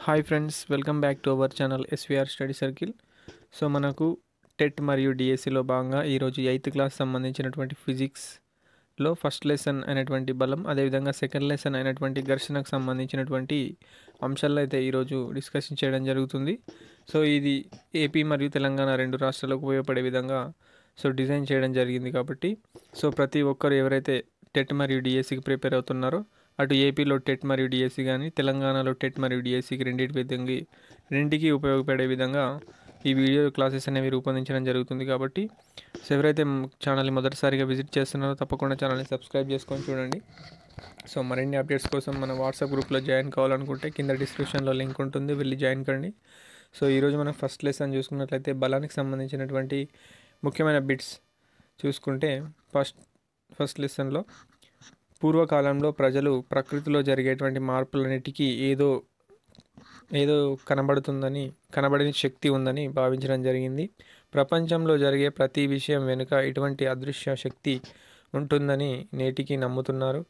Hi friends, welcome back to our channel SVR study circle. So మనకు TET మరియు డిఎస్సిలో భాగంగా ఈరోజు 8th క్లాస్ సంబంధించినటువంటి ఫిజిక్స్లో ఫస్ట్ లెసన్ అయినటువంటి బలం, అదేవిధంగా సెకండ్ లెసన్ అయినటువంటి ఘర్షణకు సంబంధించినటువంటి అంశాలను అయితే ఈరోజు డిస్కషన్ చేయడం జరుగుతుంది. సో ఇది ఏపీ మరియు తెలంగాణ రెండు రాష్ట్రాలకు ఉపయోగపడే విధంగా డిజైన్ చేయడం జరిగింది. కాబట్టి ప్రతి ఒక్కరు ఎవరైతే టెట్ మరియు డిఎస్సికి ప్రిపేర్ అవుతున్నారో, అటు ఏపీలో టెట్ మరియు డిఎస్సి కానీ తెలంగాణలో టెట్ మరియు డిఎస్సికి రెండింటికి ఉపయోగపడే విధంగా ఈ వీడియో క్లాసెస్ అనేవి రూపొందించడం జరుగుతుంది. కాబట్టి ఎవరైతే ఛానల్ని మొదటిసారిగా విజిట్ చేస్తున్నారో తప్పకుండా ఛానల్ని సబ్స్క్రైబ్ చేసుకొని చూడండి. మరిన్ని అప్డేట్స్ కోసం మన వాట్సాప్ గ్రూప్లో జాయిన్ కావాలనుకుంటే కింద డిస్క్రిప్షన్లో లింక్ ఉంటుంది, వెళ్ళి జాయిన్ కండి. ఈరోజు మనం ఫస్ట్ లెసన్ చూసుకున్నట్లయితే బలానికి సంబంధించినటువంటి ముఖ్యమైన బిట్స్ చూసుకుంటే ఫస్ట్ లెసన్లో పూర్వకాలంలో ప్రజలు ప్రకృతిలో జరిగేటువంటి మార్పులన్నిటికీ ఏదో కనబడని శక్తి ఉందని భావించడం జరిగింది. ప్రపంచంలో జరిగే ప్రతి విషయం వెనుక ఇటువంటి అదృశ్య శక్తి ఉంటుందని నేటికి నమ్ముతున్నారు.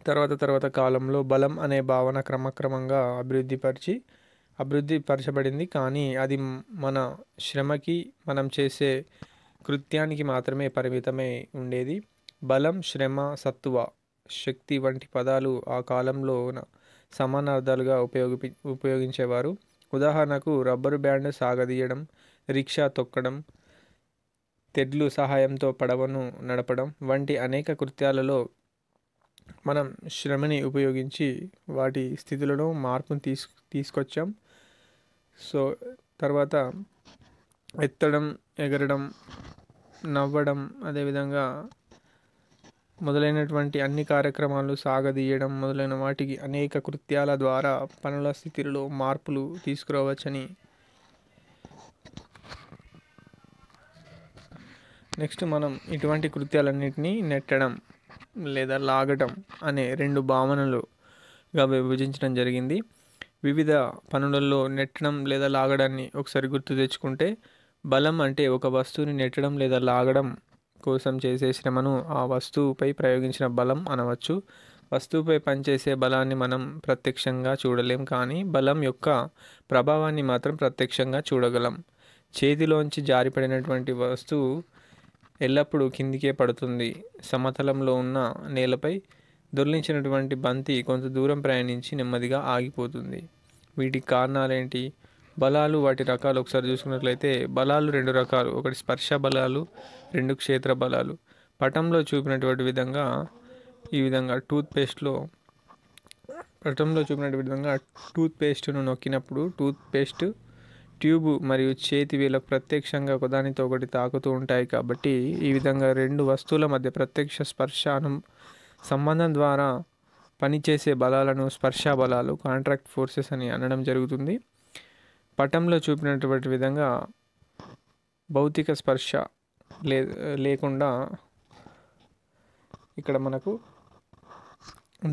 తర్వాత కాలంలో బలం అనే భావన క్రమక్రమంగా అభివృద్ధి పరచబడింది. కానీ అది మన శ్రమకి, మనం చేసే కృత్యానికి మాత్రమే పరిమితమై ఉండేది. బలం, శ్రమ, సత్తువ, శక్తి వంటి పదాలు ఆ కాలంలో సమానార్థాలుగా ఉపయోగించేవారు. ఉదాహరణకు రబ్బరు బ్యాండ్ సాగదీయడం, రిక్షా తొక్కడం, తెడ్లు సహాయంతో పడవను నడపడం వంటి అనేక కృత్యాలలో మనం శ్రమని ఉపయోగించి వాటి స్థితులను మార్పును తీసుకొచ్చాం. తర్వాత ఎత్తడం, ఎగరడం, నవ్వడం, అదేవిధంగా మొదలైనటువంటి అన్ని కార్యక్రమాలు, సాగదీయడం మొదలైన వాటికి అనేక కృత్యాల ద్వారా పనుల స్థితిలో మార్పులు తీసుకురావచ్చని. నెక్స్ట్ మనం ఇటువంటి కృత్యాలన్నింటినీ నెట్టడం లేదా లాగటం అనే రెండు భావనలుగా విభజించడం జరిగింది. వివిధ పనులలో నెట్టడం లేదా లాగడాన్ని ఒకసారి గుర్తు తెచ్చుకుంటే, బలం అంటే ఒక వస్తువుని నెట్టడం లేదా లాగడం కోసం చేసే శ్రమను ఆ వస్తువుపై ప్రయోగించిన బలం అనవచ్చు. వస్తువుపై పనిచేసే బలాన్ని మనం ప్రత్యక్షంగా చూడలేం, కానీ బలం యొక్క ప్రభావాన్ని మాత్రం ప్రత్యక్షంగా చూడగలం. చేతిలోంచి జారిపడినటువంటి వస్తువు ఎల్లప్పుడూ కిందికే పడుతుంది. సమతలంలో ఉన్న నేలపై దొర్లించినటువంటి బంతి కొంత దూరం ప్రయాణించి నెమ్మదిగా ఆగిపోతుంది. వీటికి కారణాలేంటి? బలాలు, వాటి రకాలు ఒకసారి చూసుకున్నట్లయితే బలాలు రెండు రకాలు. ఒకటి స్పర్శ బలాలు, రెండు క్షేత్ర బలాలు. పటంలో చూపినటువంటి విధంగా టూత్ పేస్ట్ను నొక్కినప్పుడు టూత్ పేస్ట్ ట్యూబ్ మరియు చేతి వేలకు ప్రత్యక్షంగా ఒకదానితో ఒకటి తాకుతూ ఉంటాయి. కాబట్టి ఈ విధంగా రెండు వస్తువుల మధ్య ప్రత్యక్ష స్పర్శ సంబంధం ద్వారా పనిచేసే బలాలను స్పర్శ బలాలు, కాంట్రాక్ట్ ఫోర్సెస్ అని అనడం జరుగుతుంది. పటంలో చూపినటువంటి విధంగా భౌతిక స్పర్శ లేకుండా ఇక్కడ మనకు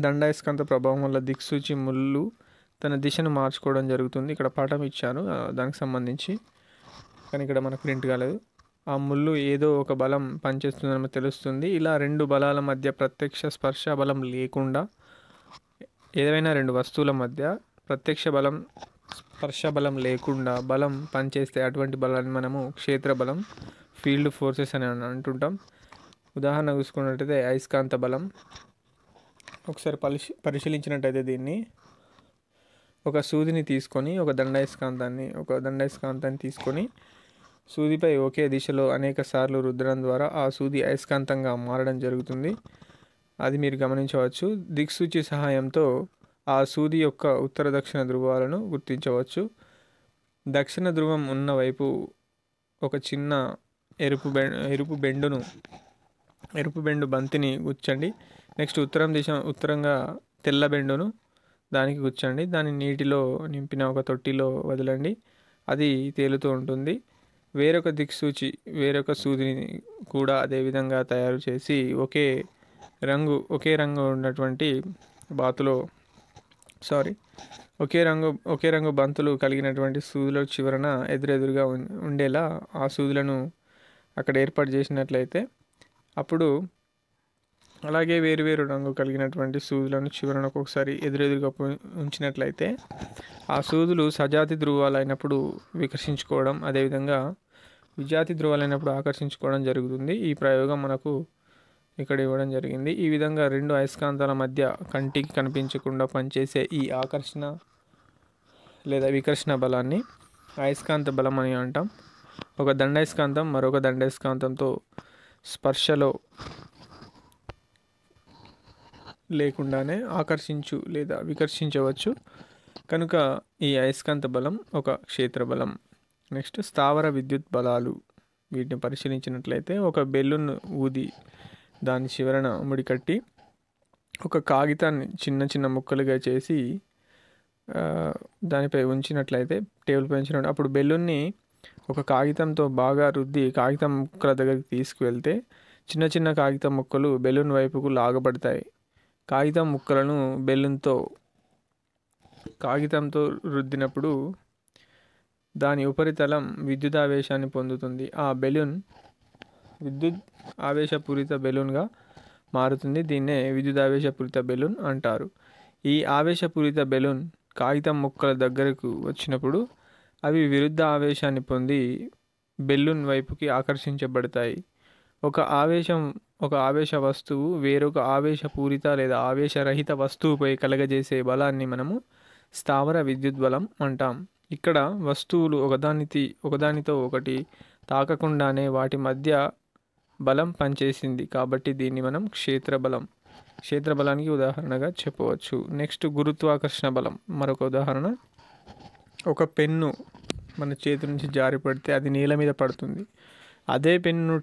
దండాయస్కాంత ప్రభావం వల్ల దిక్సూచి ముళ్ళు తన దిశను మార్చుకోవడం జరుగుతుంది. ఇక్కడ పాఠం ఇచ్చాను దానికి సంబంధించి, కానీ ఇక్కడ మనకు ప్రింట్ కాలేదు. ఆ ముళ్ళు ఏదో ఒక బలం పనిచేస్తుందని తెలుస్తుంది. ఇలా రెండు బలాల మధ్య ప్రత్యక్ష స్పర్శ బలం లేకుండా ఏదైనా రెండు వస్తువుల మధ్య ప్రత్యక్ష బలం, స్పర్శ బలం లేకుండా బలం పనిచేస్తే అటువంటి బలాన్ని మనము క్షేత్ర బలం, ఫీల్డ్ ఫోర్సెస్ అని అంటుంటాం. ఉదాహరణ చూసుకున్నట్టయితే అయస్కాంత బలం. ఒకసారి పరిశీలించినట్టయితే దీన్ని ఒక సూదిని తీసుకొని ఒక దండాయస్కాంతాన్ని తీసుకొని సూదిపై ఒకే దిశలో అనేక సార్లు రుద్దడం ద్వారా ఆ సూది అయస్కాంతంగా మారడం జరుగుతుంది. అది మీరు గమనించవచ్చు. దిక్సూచి సహాయంతో ఆ సూది యొక్క ఉత్తర దక్షిణ ధృవాలను గుర్తించవచ్చు. దక్షిణ ధృవం ఉన్న వైపు ఒక చిన్న ఎరుపు బెండు బంతిని గుచ్చండి. నెక్స్ట్ ఉత్తరంగా తెల్ల బెండును దానికి గుచ్చండి. దాన్ని నీటిలో నింపిన ఒక తొట్టిలో వదలండి. అది తేలుతూ ఉంటుంది. వేరొక సూదిని కూడా అదేవిధంగా తయారు చేసి ఒకే రంగు ఉన్నటువంటి ఒకే రంగు బంతులు కలిగినటువంటి సూదుల చివరన ఎదురుగా ఉండేలా ఆ సూదులను అక్కడ ఏర్పాటు చేసినట్లయితే అప్పుడు అలాగే వేరువేరు రంగు కలిగినటువంటి సూదులను చివరన ఒక్కొక్కసారి ఎదురెదురుగా ఉంచినట్లయితే ఆ సూదులు సజాతి ధ్రువాలైనప్పుడు వికర్షించుకోవడం, అదేవిధంగా విజాతి ధ్రువాలైనప్పుడు ఆకర్షించుకోవడం జరుగుతుంది. ఈ ప్రయోగం మనకు ఇక్కడ ఇవ్వడం జరిగింది. ఈ విధంగా రెండు అయస్కాంతాల మధ్య కంటికి కనిపించకుండా పనిచేసే ఈ ఆకర్షణ లేదా వికర్షణ బలాన్ని అయస్కాంత బలం అని అంటాం. ఒక దండాయస్కాంతం మరొక దండాయస్కాంతంతో స్పర్శలో లేకుండానే ఆకర్షించు లేదా వికర్షించవచ్చు కనుక ఈ అయస్కాంత బలం ఒక క్షేత్ర బలం. నెక్స్ట్ స్థావర విద్యుత్ బలాలు. వీటిని పరిశీలించినట్లయితే ఒక బెలూన్ ఊది దాని చివరన ముడికట్టి ఒక కాగితాన్ని చిన్న చిన్న ముక్కలుగా చేసి దానిపై ఉంచినట్లయితే టేబుల్ పై ఉంచినట్టు అప్పుడు బెలూన్ని ఒక కాగితంతో బాగా రుద్ది కాగితం ముక్కల దగ్గరికి తీసుకువెళ్తే చిన్న చిన్న కాగితం ముక్కలు బెలూన్ వైపుకు లాగబడతాయి. కాగితం ముక్కలను కాగితంతో రుద్దినప్పుడు దాని ఉపరితలం విద్యుదావేశాన్ని పొందుతుంది. ఆ బెలూన్ విద్యుత్ ఆవేశపూరిత బెలూన్గా మారుతుంది. దీన్నే విద్యుదావేశపూరిత బెలూన్ అంటారు. ఈ ఆవేశపూరిత బెలూన్ కాగితం ముక్కల దగ్గరకు వచ్చినప్పుడు అవి విరుద్ధ ఆవేశాన్ని పొంది బెలూన్ వైపుకి ఆకర్షించబడతాయి. ఒక ఆవేశ వస్తువు వేరొక ఆవేశపూరిత లేదా ఆవేశరహిత వస్తువుపై కలగజేసే బలాన్ని మనము స్థావర విద్యుత్ బలం అంటాం. ఇక్కడ వస్తువులు ఒకదానితో ఒకటి తాకకుండానే వాటి మధ్య బలం పనిచేసింది కాబట్టి దీన్ని మనం క్షేత్ర బలానికి ఉదాహరణగా చెప్పవచ్చు. నెక్స్ట్ గురుత్వాకర్షణ బలం మరొక ఉదాహరణ. ఒక పెన్ను మన చేతి నుంచి జారి పడితే అది నేల మీద పడుతుంది. అదే పెన్ను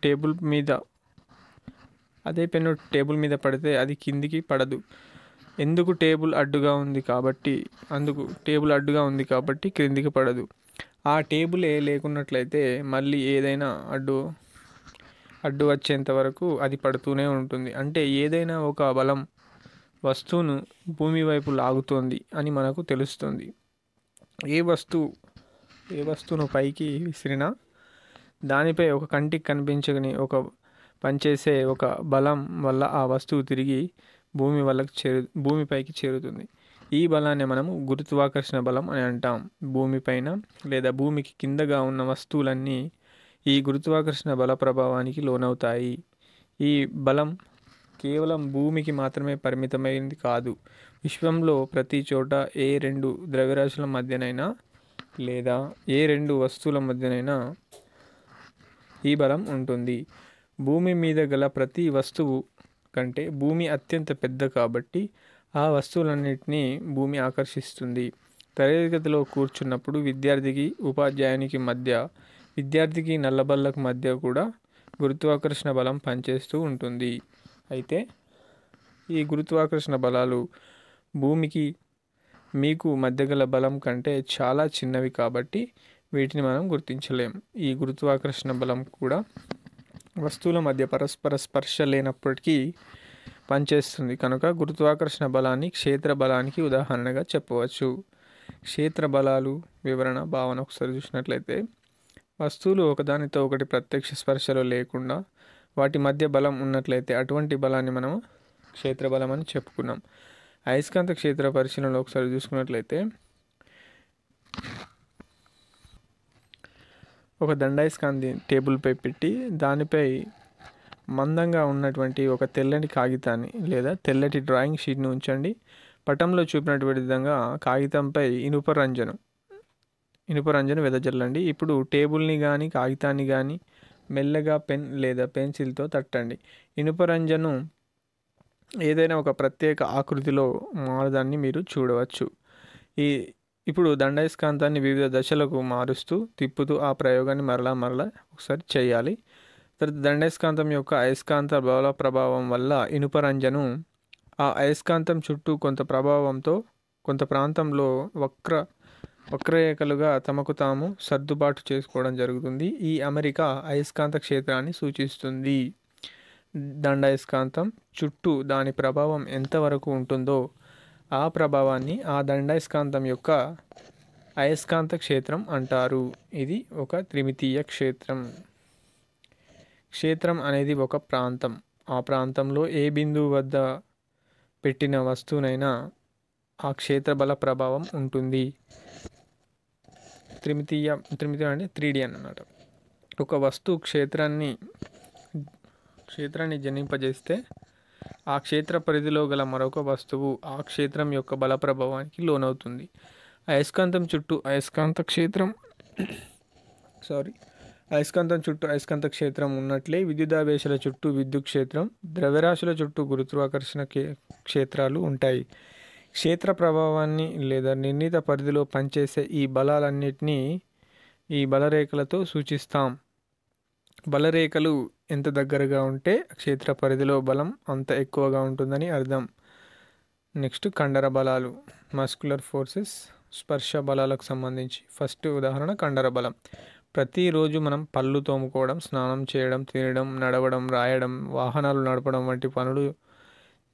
టేబుల్ మీద పడితే అది కిందికి పడదు. ఎందుకు టేబుల్ అడ్డుగా ఉంది కాబట్టి క్రిందికి పడదు. ఆ టేబులే లేకున్నట్లయితే మళ్ళీ ఏదైనా అడ్డు వచ్చేంత వరకు అది పడుతూనే ఉంటుంది. అంటే ఏదైనా ఒక బలం వస్తువును భూమి వైపు లాగుతోంది అని మనకు తెలుస్తుంది. ఏ వస్తువును పైకి విసిరినా దానిపై ఒక కంటికి కనిపించని పనిచేసే ఒక బలం వల్ల ఆ వస్తువు తిరిగి భూమిపైకి చేరుతుంది. ఈ బలాన్ని మనము గురుత్వాకర్షణ బలం అని అంటాం. భూమిపైన లేదా భూమికి కిందగా ఉన్న వస్తువులన్నీ ఈ గురుత్వాకర్షణ బల ప్రభావానికి లోనవుతాయి. ఈ బలం కేవలం భూమికి మాత్రమే పరిమితమైంది కాదు. విశ్వంలో ప్రతి చోట ఏ రెండు ద్రవ్యరాశుల మధ్యనైనా లేదా ఏ రెండు వస్తువుల మధ్యనైనా ఈ బలం ఉంటుంది. భూమి మీద గల ప్రతి వస్తువు కంటే భూమి అత్యంత పెద్ద కాబట్టి ఆ వస్తువులన్నింటినీ భూమి ఆకర్షిస్తుంది. తరగతిలో కూర్చున్నప్పుడు విద్యార్థికి నల్లబల్లకు మధ్య కూడా గురుత్వాకర్షణ బలం పనిచేస్తూ ఉంటుంది. అయితే ఈ గురుత్వాకర్షణ బలాలు భూమికి మీకు మధ్య గల బలం కంటే చాలా చిన్నవి కాబట్టి వీటిని మనం గుర్తించలేం. ఈ గురుత్వాకర్షణ బలం కూడా వస్తువుల మధ్య పరస్పర స్పర్శ లేనప్పటికీ పనిచేస్తుంది కనుక గురుత్వాకర్షణ బలాన్ని క్షేత్ర బలానికి ఉదాహరణగా చెప్పవచ్చు. క్షేత్ర బలాలు వివరణ భావన ఒకసారి చూసినట్లయితే వస్తువులు ఒకదానితో ఒకటి ప్రత్యక్ష స్పర్శలో లేకుండా వాటి మధ్య బలం ఉన్నట్లయితే అటువంటి బలాన్ని మనం క్షేత్ర బలం అని చెప్పుకున్నాం. అయస్కాంత క్షేత్ర పరిశీలనలో ఒకసారి చూసుకున్నట్లయితే ఒక దండాయస్కాంతి టేబుల్పై పెట్టి దానిపై మందంగా ఉన్నటువంటి ఒక తెల్లని కాగితాన్ని లేదా తెల్లటి డ్రాయింగ్ షీట్ని ఉంచండి. పటంలో చూపినటువంటి విధంగా కాగితంపై ఇనుప రంజను వెదజల్లండి. ఇప్పుడు టేబుల్ని కానీ కాగితాన్ని కానీ మెల్లగా పెన్ లేదా పెన్సిల్తో తట్టండి. ఇనుప రంజను ఏదైనా ఒక ప్రత్యేక ఆకృతిలో మారడాన్ని మీరు చూడవచ్చు. ఇప్పుడు దండాయస్కాంతాన్ని వివిధ దశలకు మారుస్తూ తిప్పుతూ ఆ ప్రయోగాన్ని మరలా ఒకసారి చేయాలి. తర్వాత దండాయస్కాంతం యొక్క అయస్కాంత బల ప్రభావం వల్ల ఇనుప రంజను ఆ అయస్కాంతం చుట్టూ కొంత ప్రాంతంలో వక్రరేఖలుగా తమకు తాము సర్దుబాటు చేసుకోవడం జరుగుతుంది. ఈ అమరిక అయస్కాంత క్షేత్రాన్ని సూచిస్తుంది. దండాయస్కాంతం చుట్టూ దాని ప్రభావం ఎంతవరకు ఉంటుందో ఆ ప్రభావాన్ని ఆ దండాయస్కాంతం యొక్క అయస్కాంత క్షేత్రం అంటారు. ఇది ఒక త్రిమితీయ క్షేత్రం. క్షేత్రం అనేది ఒక ప్రాంతం ఆ ప్రాంతంలో ఏ బిందువు వద్ద పెట్టిన వస్తువునైనా ఆ క్షేత్ర బల ప్రభావం ఉంటుంది. త్రిమితీయం అంటే 3D అన్నమాట. ఒక వస్తువు క్షేత్రాన్ని జనింపజేస్తే ఆ క్షేత్ర పరిధిలో గల మరొక వస్తువు ఆ క్షేత్రం యొక్క బల ప్రభావానికి లోనవుతుంది. అయస్కాంతం చుట్టూ అయస్కాంత క్షేత్రం ఉన్నట్లే విద్యుదావేశాల చుట్టూ విద్యుత్ క్షేత్రం, ద్రవ్యరాశుల చుట్టూ గురుత్వాకర్షణ క్షేత్రాలు ఉంటాయి. క్షేత్ర ప్రభావాన్ని లేదా నిర్ణీత పరిధిలో పనిచేసే ఈ బలాలన్నిటినీ ఈ బలరేఖలతో సూచిస్తాం. బలరేఖలు ఎంత దగ్గరగా ఉంటే క్షేత్ర పరిధిలో బలం అంత ఎక్కువగా ఉంటుందని అర్థం. నెక్స్ట్ కండర బలాలు, మస్కులర్ ఫోర్సెస్, స్పర్శ బలాలకు సంబంధించి ఫస్ట్ ఉదాహరణ కండర బలం. ప్రతిరోజు మనం పళ్ళు తోముకోవడం, స్నానం చేయడం, తినడం, నడవడం, రాయడం, వాహనాలు నడపడం వంటి పనులు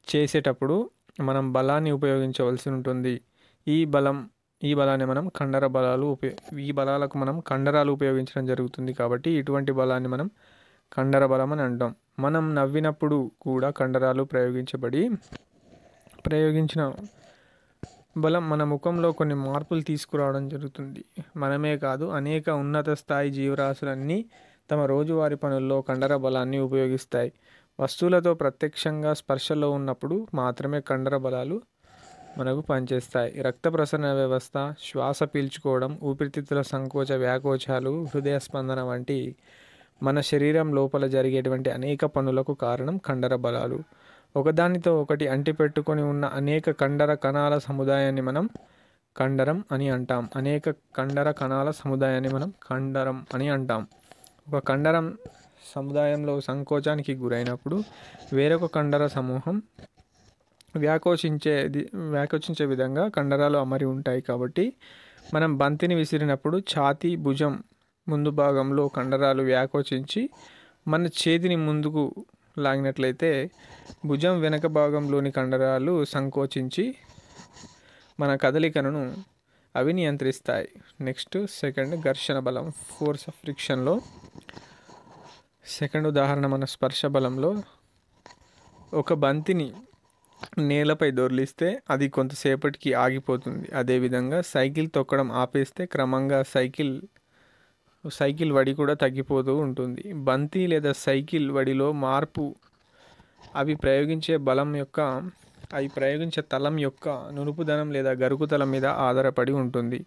చేసేటప్పుడు మనం బలాన్ని ఉపయోగించవలసి ఉంటుంది. ఈ బలాన్ని మనం ఈ బలాలకు మనం కండరాలు ఉపయోగించడం జరుగుతుంది. కాబట్టి ఇటువంటి బలాన్ని మనం కండర బలం అని అంటాం. మనం నవ్వినప్పుడు కూడా కండరాలు ప్రయోగించిన బలం మన ముఖంలో కొన్ని మార్పులు తీసుకురావడం జరుగుతుంది. మనమే కాదు, అనేక ఉన్నత స్థాయి జీవరాశులన్నీ తమ రోజువారీ పనుల్లో కండర బలాన్ని ఉపయోగిస్తాయి. వస్తువులతో ప్రత్యక్షంగా స్పర్శలో ఉన్నప్పుడు మాత్రమే కండర బలాలు మనకు పనిచేస్తాయి. రక్త ప్రసరణ వ్యవస్థ, శ్వాస పీల్చుకోవడం, ఊపిరితిత్తుల సంకోచ వ్యాకోచాలు, హృదయ స్పందన వంటి మన శరీరం లోపల జరిగేటువంటి అనేక పనులకు కారణం కండర బలాలు. ఒకదానితో ఒకటి అంటిపెట్టుకొని ఉన్న అనేక కండర కణాల సముదాయాన్ని మనం కండరం అని అంటాం. కండరం అని అంటాం. ఒక కండరం సముదాయంలో సంకోచానికి గురైనప్పుడు వేరొక కండర సమూహం వ్యాకోచించే విధంగా కండరాలు అమరి ఉంటాయి. కాబట్టి మనం బంతిని విసిరినప్పుడు ఛాతీ, భుజం ముందు భాగంలో కండరాలు వ్యాకోచించి మన చేతిని ముందుకు లాగినట్లయితే భుజం వెనక భాగంలోని కండరాలు సంకోచించి మన కదలికను అవి నియంత్రిస్తాయి. నెక్స్ట్ సెకండ్ ఘర్షణ బలం, ఫోర్స్ ఆఫ్ ఫ్రిక్షన్లో సెకండ్ ఉదాహరణ మన స్పర్శ బలంలో. ఒక బంతిని నేలపై దొర్లిస్తే అది కొంతసేపటికి ఆగిపోతుంది. అదేవిధంగా సైకిల్ తొక్కడం ఆపేస్తే క్రమంగా సైకిల్ వడి కూడా తగ్గిపోతూ ఉంటుంది. బంతి లేదా సైకిల్ వడిలో మార్పు అవి ప్రయోగించే తలం యొక్క నునుపుదనం లేదా గరుకుతలం మీద ఆధారపడి ఉంటుంది.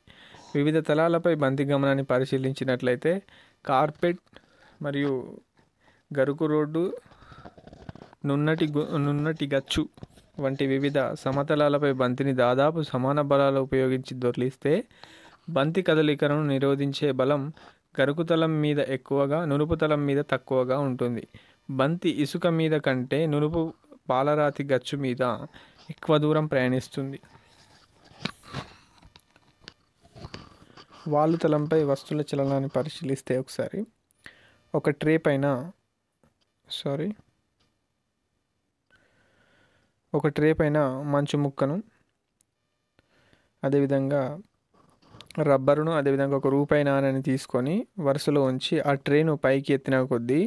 వివిధ తలాలపై బంతి గమనాన్ని పరిశీలించినట్లయితే కార్పెట్ మరియు గరుకు రోడ్డు, నున్నటి గచ్చు వంటి వివిధ సమతలాలపై బంతిని దాదాపు సమాన బలాలు ఉపయోగించి దొర్లిస్తే బంతి కదలికను నిరోధించే బలం గరుకుతలం మీద ఎక్కువగా, నునుపుతలం మీద తక్కువగా ఉంటుంది. బంతి ఇసుక మీద కంటే నునుపు పాలరాతి గచ్చు మీద ఎక్కువ దూరం ప్రయాణిస్తుంది. వాలుతలంపై వస్తువుల చలనాన్ని పరిశీలిస్తే ఒకసారి ఒక ట్రే పైన మంచు ముక్కను, అదేవిధంగా రబ్బరును, అదేవిధంగా ఒక రూపాయి నాణాన్ని తీసుకొని వరుసలో ఉంచి ఆ ట్రేను పైకి ఎత్తిన కొద్దీ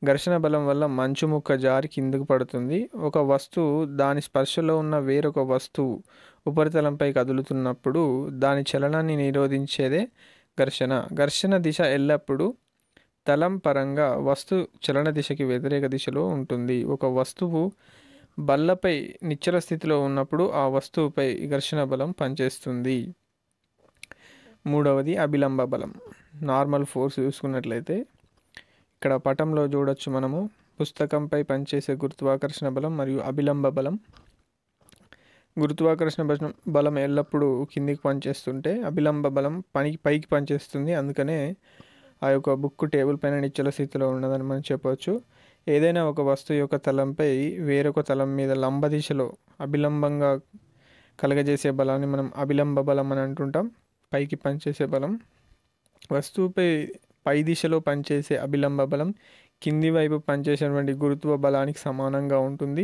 ఘర్షణ బలం వల్ల మంచు ముక్క జారి కిందకు పడుతుంది. ఒక వస్తువు దాని స్పర్శలో ఉన్న వేరొక వస్తువు ఉపరితలంపై కదులుతున్నప్పుడు దాని చలనాన్ని నిరోధించేదే ఘర్షణ దిశ ఎల్లప్పుడూ తలం పరంగా వస్తు చలన దిశకి వ్యతిరేక దిశలో ఉంటుంది. ఒక వస్తువు బల్లపై నిశ్చల స్థితిలో ఉన్నప్పుడు ఆ వస్తువుపై ఘర్షణ బలం పనిచేస్తుంది. మూడవది అభిలంబ బలం, నార్మల్ ఫోర్స్ చూసుకున్నట్లయితే ఇక్కడ పటంలో చూడొచ్చు మనము. పుస్తకంపై పనిచేసే గురుత్వాకర్షణ బలం మరియు అభిలంబ బలం. గురుత్వాకర్షణ బలం ఎల్లప్పుడూ కిందికి పనిచేస్తుంటే అభిలంబ బలం పైకి పనిచేస్తుంది. అందుకనే ఆ యొక్క బుక్ టేబుల్ పైన నిశ్చల స్థితిలో ఉన్నదని మనం చెప్పవచ్చు. ఏదైనా ఒక వస్తువు యొక్క తలంపై వేరొక తలం మీద లంబ దిశలో అభిలంబంగా కలగజేసే బలాన్ని మనం అభిలంబ బలం అని అంటుంటాం. పైకి పనిచేసే బలం. వస్తువుపై పై దిశలో పనిచేసే అభిలంబ బలం కింది వైపు పనిచేసేటువంటి గురుత్వ బలానికి సమానంగా ఉంటుంది.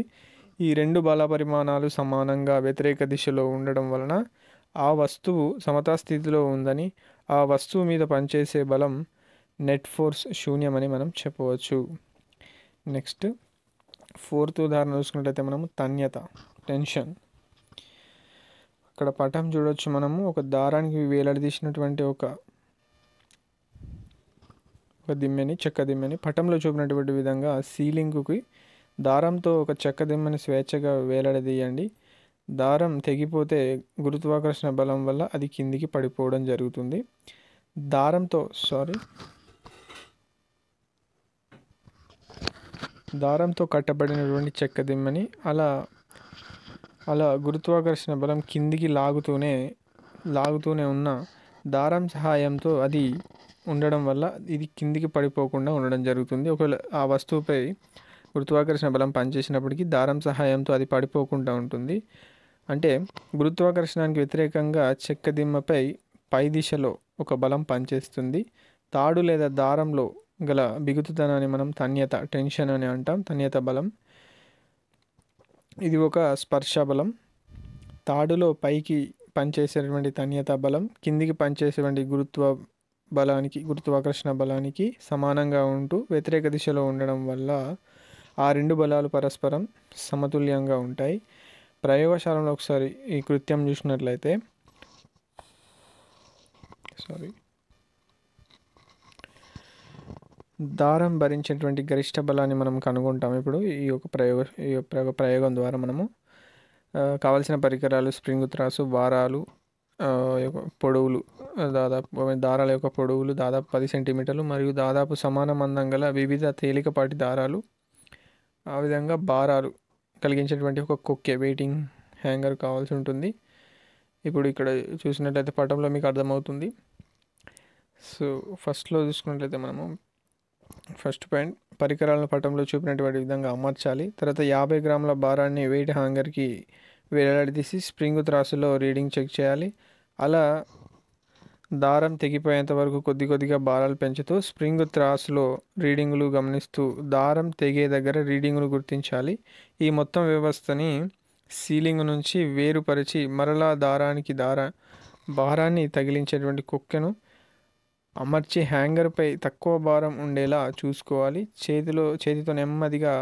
ఈ రెండు బల పరిమాణాలు సమానంగా వ్యతిరేక దిశలో ఉండడం వలన ఆ వస్తువు సమతా స్థితిలో ఉందని, ఆ వస్తువు మీద పనిచేసే బలం నెట్ ఫోర్స్ శూన్యమని మనం చెప్పవచ్చు. నెక్స్ట్ 4th ఉదాహరణ చూసుకున్నట్లయితే మనము తన్యత టెన్షన్. ఇక్కడ పటం చూడొచ్చు మనము, ఒక దారానికి వేలాడదీసినటువంటి ఒక దిమ్మెని, చెక్క దిమ్మెని పటంలో చూపినటువంటి విధంగా సీలింగ్కి దారంతో ఒక చెక్క దిమ్మెని స్వేచ్ఛగా వేలాడదీయండి. దారం తెగిపోతే గురుత్వాకర్షణ బలం వల్ల అది కిందికి పడిపోవడం జరుగుతుంది. దారంతో కట్టబడినటువంటి చెక్క దిమ్మని అలా గురుత్వాకర్షణ బలం కిందికి లాగుతూనే ఉన్న దారం సహాయంతో అది ఉండడం వల్ల ఇది కిందికి పడిపోకుండా ఉండడం జరుగుతుంది. ఒకవేళ ఆ వస్తువుపై గురుత్వాకర్షణ బలం పనిచేసినప్పటికీ దారం సహాయంతో అది పడిపోకుండా ఉంటుంది. అంటే గురుత్వాకర్షణానికి వ్యతిరేకంగా చెక్క దిమ్మపై పై దిశలో ఒక బలం పనిచేస్తుంది. తాడు లేదా దారంలో గల బిగుతుతనాన్ని మనం తన్యత టెన్షన్ అని అంటాం. తన్యత బలం ఇది ఒక స్పర్శ బలం. తాడులో పైకి పనిచేసేటువంటి తన్యత బలం కిందికి పనిచేసేటువంటి గురుత్వాకర్షణ బలానికి సమానంగా ఉంటూ వ్యతిరేక దిశలో ఉండడం వల్ల ఆ రెండు బలాలు పరస్పరం సమతుల్యంగా ఉంటాయి. ప్రయోగశాలలో ఒకసారి ఈ కృత్యం చూసినట్లయితే దారం భరించేటువంటి గరిష్ట బలాన్ని మనం కనుగొంటాం. ఇప్పుడు ఈ యొక్క ప్రయోగం ద్వారా మనము కావలసిన పరికరాలు స్ప్రింగ్ త్రాసు, వారాలు పొడవులు దారాల యొక్క పొడవులు దాదాపు 10 సెంటీమీటర్లు మరియు దాదాపు సమాన మందం గల వివిధ తేలికపాటి దారాలు, ఆ విధంగా భారాలు కలిగించేటువంటి ఒక కొక్కే వెయిటింగ్ హ్యాంగర్ కావాల్సి ఉంటుంది. ఇప్పుడు ఇక్కడ చూసినట్లయితే పటంలో మీకు అర్థమవుతుంది. సో ఫస్ట్లో చూసుకున్నట్లయితే మనము ఫస్ట్ పాయింట్ పరికరాలను పటంలో చూపినటువంటి విధంగా అమర్చాలి. తర్వాత 50 గ్రాముల భారాన్ని వెయిట్ హ్యాంగర్కి వేలాడదీసి స్ప్రింగ్ త్రాసులో రీడింగ్ చెక్ చేయాలి. అలా దారం తెగిపోయేంత వరకు కొద్దిగా భారాలు పెంచుతూ స్ప్రింగ్ త్రాసులో రీడింగులు గమనిస్తూ దారం తెగే దగ్గర రీడింగులు గుర్తించాలి. ఈ మొత్తం వ్యవస్థని సీలింగ్ నుంచి వేరుపరిచి మరలా భారాన్ని తగిలించేటువంటి కొక్కెను అమర్చి హ్యాంగర్పై తక్కువ భారం ఉండేలా చూసుకోవాలి. చేతితో నెమ్మదిగా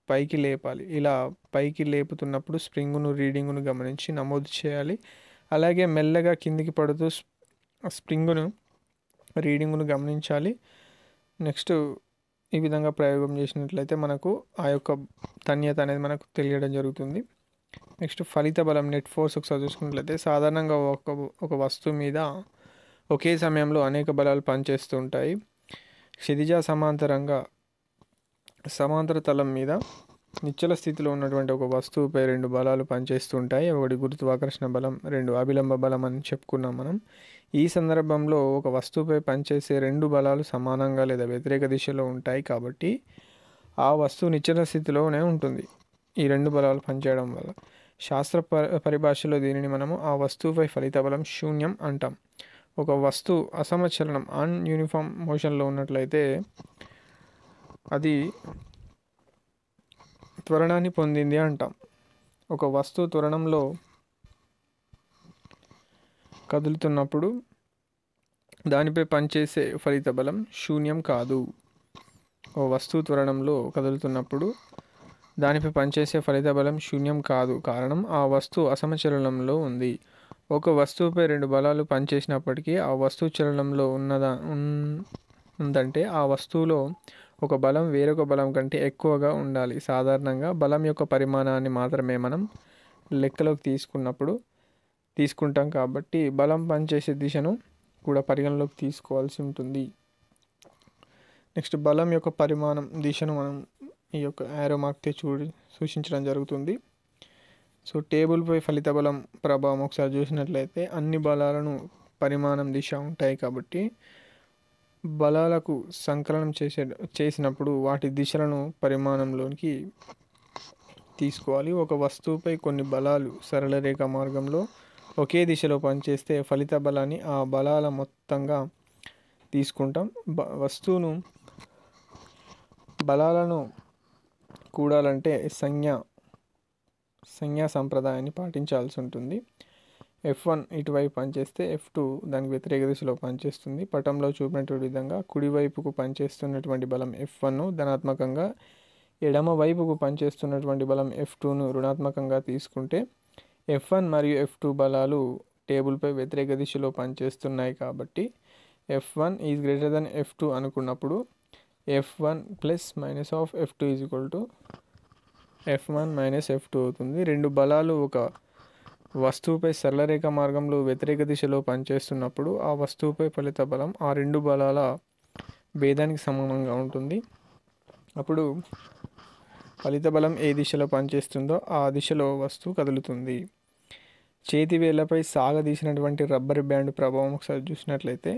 పైకి లేపాలి. ఇలా పైకి లేపుతున్నప్పుడు స్ప్రింగును రీడింగును గమనించి నమోదు చేయాలి. అలాగే మెల్లగా కిందికి పడుతూ స్ప్రింగును రీడింగును గమనించాలి. నెక్స్ట్ ఈ విధంగా ప్రయోగం చేసినట్లయితే మనకు ఆ యొక్క తన్యత అనేది మనకు తెలియడం జరుగుతుంది. నెక్స్ట్ ఫలిత బలం నెట్ ఫోర్స్ ఒకసారి చూసుకున్నట్లయితే సాధారణంగా ఒక వస్తువు మీద ఒకే సమయంలో అనేక బలాలు పనిచేస్తూ ఉంటాయి. క్షితిజ సమాంతర తలం మీద నిశ్చల స్థితిలో ఉన్నటువంటి ఒక వస్తువుపై 2 బలాలు పనిచేస్తూ ఉంటాయి. ఒకటి గురుత్వాకర్షణ బలం, 2 అభిలంబ బలం అని చెప్పుకున్నాం మనం. ఈ సందర్భంలో ఒక వస్తువుపై పనిచేసే 2 బలాలు సమానంగా లేదా వ్యతిరేక దిశలో ఉంటాయి కాబట్టి ఆ వస్తువు నిశ్చల స్థితిలోనే ఉంటుంది ఈ 2 బలాలు పనిచేయడం వల్ల. శాస్త్ర పరిభాషలో దీనిని మనము ఆ వస్తువుపై ఫలిత బలం శూన్యం అంటాం. ఒక వస్తువు అసమచలనం యూనిఫామ్ మోషన్లో ఉన్నట్లయితే అది త్వరణాన్ని పొందింది అంటాం. ఒక వస్తువు త్వరణంలో కదులుతున్నప్పుడు దానిపై పనిచేసే ఫలిత బలం శూన్యం కాదు. ఒక వస్తువు త్వరణంలో కదులుతున్నప్పుడు దానిపై పనిచేసే ఫలిత బలం శూన్యం కాదు. కారణం ఆ వస్తువు అసమచలనంలో ఉంది. ఒక వస్తువుపై 2 బలాలు పనిచేసినప్పటికీ ఆ వస్తువు చలనంలో ఉందంటే ఆ వస్తువులో ఒక బలం వేరొక బలం కంటే ఎక్కువగా ఉండాలి. సాధారణంగా బలం యొక్క పరిమాణాన్ని మాత్రమే మనం లెక్కలోకి తీసుకుంటాం కాబట్టి బలం పనిచేసే దిశను కూడా పరిగణలోకి తీసుకోవాల్సి ఉంటుంది. నెక్స్ట్ బలం యొక్క పరిమాణం దిశను మనం ఈ యొక్క యారో మార్క్తో సూచించడం జరుగుతుంది. సో టేబుల్పై ఫలిత బలం ప్రభావం ఒకసారి చూసినట్లయితే అన్ని బలాలను పరిమాణం దిశ ఉంటాయి కాబట్టి బలాలకు సంకలనం చేసినప్పుడు వాటి దిశలను పరిమాణంలోనికి తీసుకోవాలి. ఒక వస్తువుపై కొన్ని బలాలు సరళ రేఖ మార్గంలో ఒకే దిశలో పనిచేస్తే ఫలిత బలాన్ని ఆ బలాల మొత్తంగా తీసుకుంటాం. వస్తువును బలాలను కూడాలంటే సంజ్ఞా సంప్రదాయాన్ని పాటించాల్సి ఉంటుంది. F1 ఇటువైపు పనిచేస్తే F2 దానికి వ్యతిరేక దిశలో పనిచేస్తుంది. పటంలో చూపినటువంటి విధంగా కుడివైపుకు పనిచేస్తున్నటువంటి బలం F1 ధనాత్మకంగా ఎడమ వైపుకు పనిచేస్తున్నటువంటి బలం F2ను రుణాత్మకంగా తీసుకుంటే F1 మరియు F2 బలాలు టేబుల్పై వ్యతిరేక దిశలో పనిచేస్తున్నాయి కాబట్టి F1 is greater than F2 అనుకున్నప్పుడు F1 plus minus of F2 is equal to F1 minus F2 అవుతుంది. రెండు బలాలు ఒక వస్తువుపై సరళరేఖ మార్గంలో వ్యతిరేక దిశలో పనిచేస్తున్నప్పుడు ఆ వస్తువుపై ఫలిత బలం ఆ రెండు బలాల భేదానికి సమానంగా ఉంటుంది. అప్పుడు ఫలిత బలం ఏ దిశలో పనిచేస్తుందో ఆ దిశలో వస్తువు కదులుతుంది. చేతి వేళ్లపై సాగదీసినటువంటి రబ్బర్ బ్యాండ్ ప్రభావం ఒకసారి చూసినట్లయితే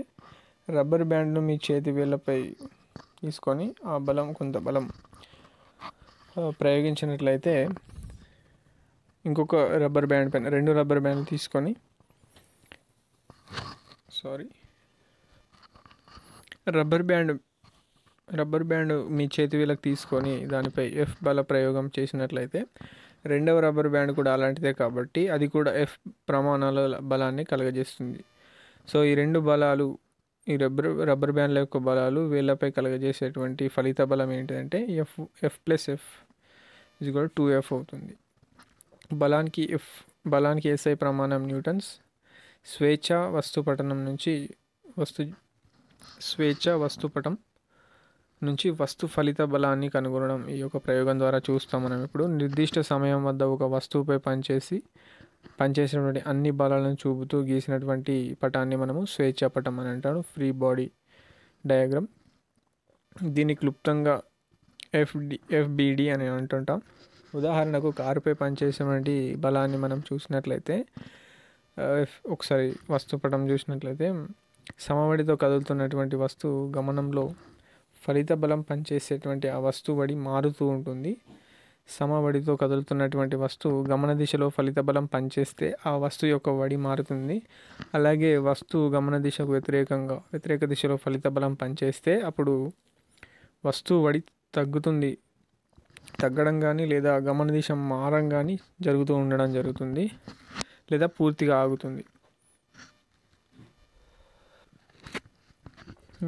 రబ్బర్ బ్యాండ్ను మీ చేతి వేళ్లపై తీసుకొని ఆ బలం కొంత బలం ప్రయోగించినట్లయితే ఇంకొక రబ్బర్ బ్యాండ్ పైన రెండు రబ్బర్ బ్యాండ్లు తీసుకొని రబ్బర్ బ్యాండ్ మీ చేతి వేలకు తీసుకొని దానిపై F బల ప్రయోగం చేసినట్లయితే రెండవ రబ్బర్ బ్యాండ్ కూడా అలాంటిదే కాబట్టి అది కూడా F ప్రమాణాల బలాన్ని కలగజేస్తుంది. సో ఈ రెండు బలాలు ఈ రబ్బర్ బ్యాండ్ల యొక్క బలాలు వేళ్ళపై కలగజేసేటువంటి ఫలిత బలం ఏంటంటే F plus F is equal to 2F అవుతుంది. బలానికి SI ప్రమాణం న్యూటన్స్. స్వేచ్ఛ వస్తుపటం నుంచి వస్తు ఫలిత బలాన్ని కనుగొనడం ఈ యొక్క ప్రయోగం ద్వారా చూస్తాం. మనం ఇప్పుడు నిర్దిష్ట సమయం వద్ద ఒక వస్తువుపై పనిచేసినటువంటి అన్ని బలాలను చూపుతూ గీసినటువంటి పటాన్ని మనము స్వేచ్ఛా పటం అని అంటారు, ఫ్రీ బాడీ డయాగ్రామ్. దీన్ని క్లుప్తంగా FBD అని అంటుంటాం. ఉదాహరణకు కారుపై పనిచేసినటువంటి బలాన్ని మనం చూసినట్లయితే ఒకసారి వస్తుపటం చూసినట్లయితే సమవడితో కదులుతున్నటువంటి వస్తువు గమనంలో ఫలిత బలం పనిచేసేటువంటి ఆ వస్తువు వడి మారుతూ ఉంటుంది. సమవడితో కదులుతున్నటువంటి వస్తువు గమన దిశలో ఫలిత బలం పనిచేస్తే ఆ వస్తువు యొక్క వడి మారుతుంది. అలాగే వస్తువు గమన దిశకు వ్యతిరేక దిశలో ఫలిత బలం పనిచేస్తే అప్పుడు వస్తువు వడి తగ్గడం కానీ లేదా గమన దిశ మారం కానీ జరుగుతుంది లేదా పూర్తిగా ఆగుతుంది.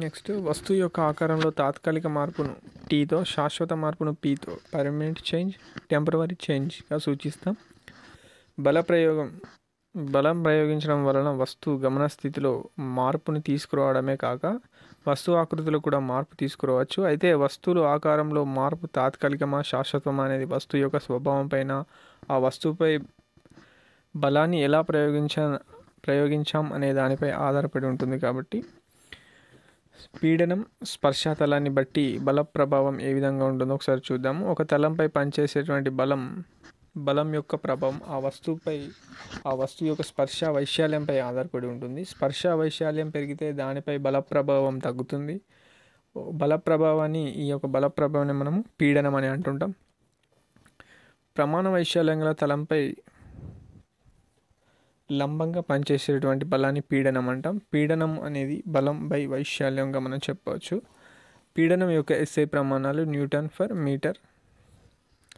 నెక్స్ట్, వస్తువు యొక్క ఆకారంలో తాత్కాలిక మార్పును Tతో, శాశ్వత మార్పును Pతో, పర్మనెంట్ చేంజ్, టెంపరరీ చేంజ్గా సూచిస్తాం. బలం ప్రయోగించడం వలన వస్తువు గమన స్థితిలో మార్పుని తీసుకురావడమే కాక వస్తువు ఆకృతిలో కూడా మార్పు తీసుకురావచ్చు. అయితే వస్తువుల ఆకారంలో మార్పు తాత్కాలికమా శాశ్వతమా అనేది వస్తువు యొక్క స్వభావం పైన, ఆ వస్తువుపై బలాన్ని ఎలా ప్రయోగించాం అనే దానిపై ఆధారపడి ఉంటుంది. కాబట్టి పీడనం, స్పర్శ తలాన్ని బట్టి బల ప్రభావం ఏ విధంగా ఉంటుందో ఒకసారి చూద్దాము. ఒక తలంపై పనిచేసేటువంటి బలం యొక్క ప్రభావం ఆ వస్తువు యొక్క స్పర్శ వైశాల్యంపై ఆధారపడి ఉంటుంది. స్పర్శ వైశాల్యం పెరిగితే దానిపై బల ప్రభావం తగ్గుతుంది. ఈ యొక్క బల ప్రభావాన్ని మనము పీడనం అని అంటుంటాం. ప్రమాణ వైశాల్యం గల తలంపై లంబంగా పనిచేసేటువంటి బలాన్ని పీడనం అంటాం. పీడనం అనేది బలం బై వైశాల్యంగా మనం చెప్పవచ్చు. పీడనం యొక్క SI ప్రమాణాలు న్యూటన్ ఫర్ మీటర్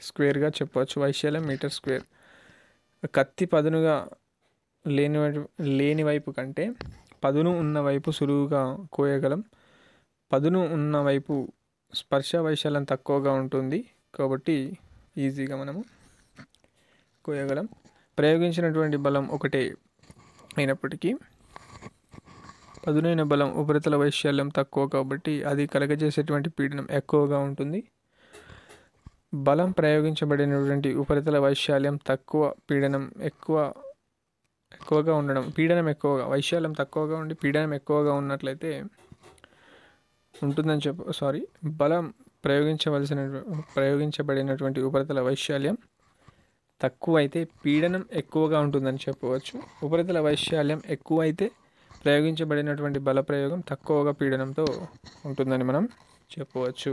స్క్వేర్గా చెప్పవచ్చు. వైశాల్యం మీటర్ స్క్వేర్. కత్తి పదునుగా లేని వైపు కంటే పదును ఉన్న వైపు సులువుగా కోయగలం. పదును ఉన్న వైపు స్పర్శ వైశాల్యం తక్కువగా ఉంటుంది కాబట్టి ఈజీగా మనము కోయగలం. ప్రయోగించినటువంటి బలం ఒకటే అయినప్పటికీ పదునైన బలం ఉపరితల వైశాల్యం తక్కువ కాబట్టి అది కలగజేసేటువంటి పీడనం ఎక్కువగా ఉంటుంది. బలం ప్రయోగించబడినటువంటి ఉపరితల వైశాల్యం తక్కువ, పీడనం ఎక్కువగా ఉండడం, వైశాల్యం తక్కువగా ఉండి పీడనం ఎక్కువగా ఉన్నట్లయితే ఉంటుందని బలం ప్రయోగించబడినటువంటి ఉపరితల వైశాల్యం తక్కువ అయితే పీడనం ఎక్కువగా ఉంటుందని చెప్పవచ్చు. ఉపరితల వైశాల్యం ఎక్కువ అయితే ప్రయోగించబడినటువంటి బల ప్రయోగం తక్కువగా పీడనంతో ఉంటుందని మనం చెప్పవచ్చు.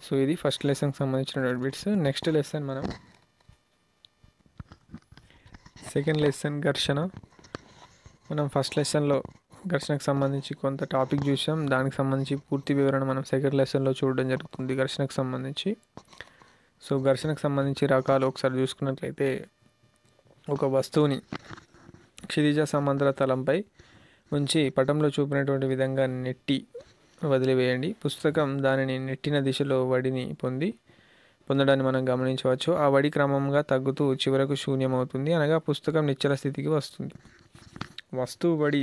సో ఇది ఫస్ట్ లెసన్కి సంబంధించిన బిట్స్. నెక్స్ట్ లెసన్ మనం సెకండ్ లెసన్ ఘర్షణ. మనం ఫస్ట్ లెసన్లో ఘర్షణకు సంబంధించి కొంత టాపిక్ చూసాం. దానికి సంబంధించి పూర్తి వివరణ మనం సెకండ్ లెసన్లో చూడడం జరుగుతుంది ఘర్షణకు సంబంధించి. సో ఘర్షణకు సంబంధించి రకాలు ఒకసారి చూసుకున్నట్లయితే ఒక వస్తువుని క్షితిజ సమాంతర తలంపై ఉంచి పటంలో చూపినటువంటి విధంగా నెట్టి వదిలివేయండి. పుస్తకం దానిని నెట్టిన దిశలో వడిని పొంది పొందడాన్ని మనం గమనించవచ్చు. ఆ వడి క్రమంగా తగ్గుతూ చివరకు శూన్యమవుతుంది, అనగా పుస్తకం నిశ్చల స్థితికి వస్తుంది. వస్తువు వడి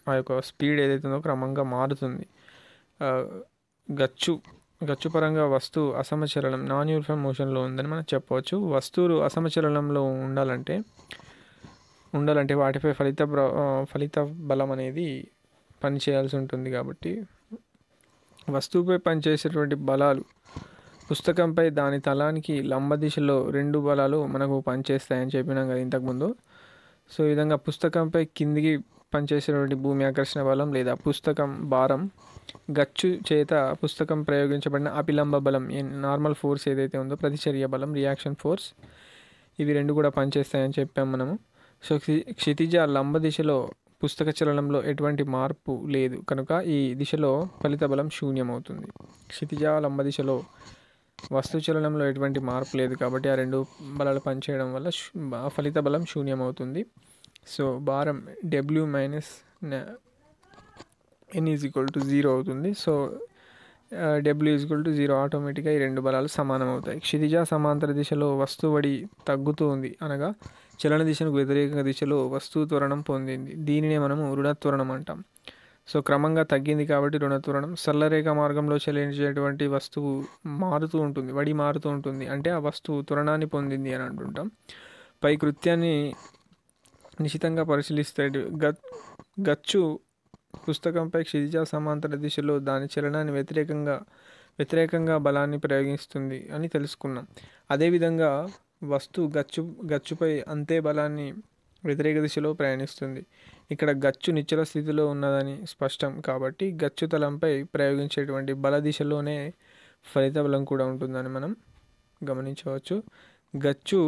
ఆ యొక్క స్పీడ్ ఏదైతే ఉందో క్రమంగా మారుతుంది. గచ్చు పరంగా వస్తువు అసమచలనం నాన్ యూనిఫామ్ మోషన్లో ఉందని మనం చెప్పవచ్చు. వస్తువులు అసమచలనంలో ఉండాలంటే వాటిపై ఫలిత బలం అనేది పనిచేయాల్సి ఉంటుంది. కాబట్టి వస్తువుపై పనిచేసేటువంటి బలాలు పుస్తకంపై దాని తలానికి లంబ దిశలో 2 బలాలు మనకు పనిచేస్తాయని చెప్పినాం కదా ఇంతకుముందు. సో ఈ విధంగా పుస్తకంపై కిందికి పనిచేసేటువంటి భూమి ఆకర్షణ బలం లేదా పుస్తకం భారం, గచ్చు చేత పుస్తకం ప్రయోగించబడిన అపిలంబ బలం నార్మల్ ఫోర్స్ ఏదైతే ఉందో ప్రతిచర్య బలం రియాక్షన్ ఫోర్స్, ఇవి 2 కూడా పనిచేస్తాయని చెప్పాం మనము. సో క్షితిజ లంబ దిశలో పుస్తక చలనంలో ఎటువంటి మార్పు లేదు కనుక ఈ దిశలో ఫలిత బలం శూన్యమవుతుంది. క్షితిజ లంబ దిశలో వస్తు చలనంలో ఎటువంటి మార్పు లేదు కాబట్టి ఆ 2 బలాలు పనిచేయడం వల్ల ఫలిత బలం శూన్యమవుతుంది. సో భారం W minus N is equal to 0 అవుతుంది. So W is equal to 0 ఆటోమేటిక్గా ఈ 2 బలాలు సమానం అవుతాయి. క్షితిజ సమాంతర దిశలో వస్తువు వడి తగ్గుతూ ఉంది, అనగా చలన దిశకు వ్యతిరేక దిశలో వస్తువు త్వరణం పొందింది. దీనినే మనము రుణత్వరణం అంటాం. సో క్రమంగా తగ్గింది కాబట్టి రుణత్వరణం. సరళరేఖ మార్గంలో చలించేటువంటి వస్తువు మారుతూ ఉంటుంది, వడి మారుతూ ఉంటుంది, అంటే ఆ వస్తువు త్వరణాన్ని పొందింది అని అంటుంటాం. పై కృత్యాన్ని నిశితంగా పరిశీలిస్తే గచ్చు పుస్తకంపై క్షితిజ సమాంతర దిశలో దాని చలనాన్ని వ్యతిరేకంగా బలాన్ని ప్రయోగిస్తుంది అని తెలుసుకున్నాం. అదేవిధంగా వస్తువు గచ్చుపై అంతే బలాన్ని వ్యతిరేక దిశలో ప్రయాణిస్తుంది. ఇక్కడ గచ్చు నిశ్చల స్థితిలో ఉన్నదని స్పష్టం కాబట్టి గచ్చు తలంపై ప్రయోగించేటువంటి బల దిశలోనే ఫలిత బలం కూడా ఉంటుందని మనం గమనించవచ్చు. గచ్చు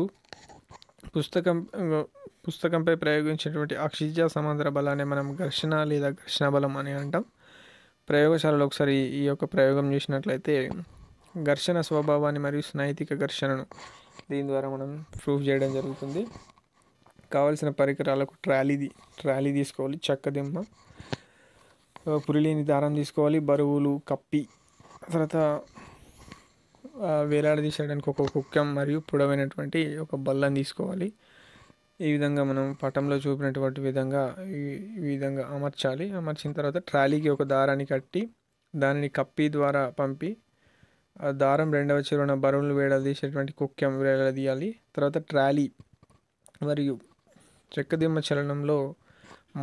పుస్తకంపై ప్రయోగించేటువంటి ఆ క్షితిజ సమాంతర బలాన్ని మనం ఘర్షణ లేదా ఘర్షణ బలం అని అంటాం. ప్రయోగశాలలో ఒకసారి ఈ యొక్క ప్రయోగం చేసినట్లయితే ఘర్షణ స్వభావాన్ని మరియు స్నైతిక ఘర్షణను దీని ద్వారా మనం ప్రూఫ్ చేయడం జరుగుతుంది. కావలసిన పరికరాలకు ట్రాలీ తీసుకోవాలి, చెక్కదిమ్మ, పురిలేని దారం తీసుకోవాలి, బరువులు, కప్పి, తర్వాత వేలాడదీసేయడానికి ఒక కుక్కం మరియు పొడవైనటువంటి ఒక బల్లని తీసుకోవాలి. ఈ విధంగా మనం పటంలో చూపినటువంటి విధంగా ఈ విధంగా అమర్చాలి. అమర్చిన తర్వాత ట్రాలీకి ఒక దారాన్ని కట్టి దానిని కప్పి ద్వారా పంపి ఆ దారం రెండవ చివరన బరువులు వేలాడదీసేటువంటి కుక్కం వేలాడదీయాలి. తర్వాత ట్రాలీ మరియు చెక్కదిమ్మ చలనంలో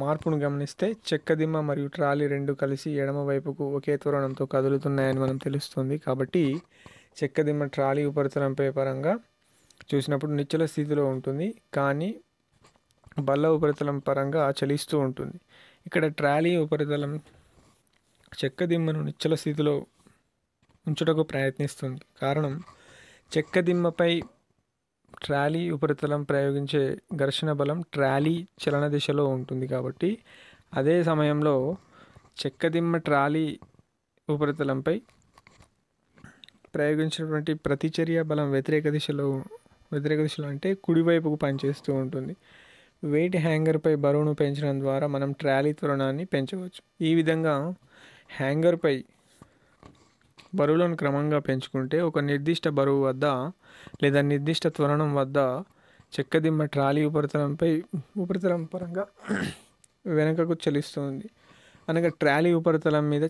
మార్పును గమనిస్తే చెక్కదిమ్మ మరియు ట్రాలీ 2 కలిసి ఎడమ వైపుకు ఒకే త్వరణంతో కదులుతున్నాయని మనం తెలుస్తుంది. కాబట్టి చెక్కదిమ్మ ట్రాలీ ఉపరితలంపై పరంగా చూసినప్పుడు నిశ్చల స్థితిలో ఉంటుంది, కానీ బల్ల ఉపరితలం పరంగా చలిస్తూ ఉంటుంది. ఇక్కడ ట్రాలీ ఉపరితలం చెక్కదిమ్మను నిశ్చల స్థితిలో ఉంచుటకు ప్రయత్నిస్తుంది. కారణం చెక్కదిమ్మపై ట్రాలీ ఉపరితలం ప్రయోగించే ఘర్షణ బలం ట్రాలీ చలన దిశలో ఉంటుంది కాబట్టి అదే సమయంలో చెక్కదిమ్మ ట్రాలీ ఉపరితలంపై ప్రయోగించినటువంటి ప్రతిచర్య బలం వ్యతిరేక దిశలో అంటే కుడివైపుకు పనిచేస్తూ ఉంటుంది. వెయిట్ హ్యాంగర్పై బరువును పెంచడం ద్వారా మనం ట్రాలీ త్వరణాన్ని పెంచవచ్చు. ఈ విధంగా హ్యాంగర్పై బరువులను క్రమంగా పెంచుకుంటే ఒక నిర్దిష్ట బరువు వద్ద లేదా నిర్దిష్ట త్వరణం వద్ద చెక్కదిమ్మ ట్రాలీ ఉపరితలం పరంగా వెనుకకు చలిస్తుంది, అనగా ట్రాలీ ఉపరితలం మీద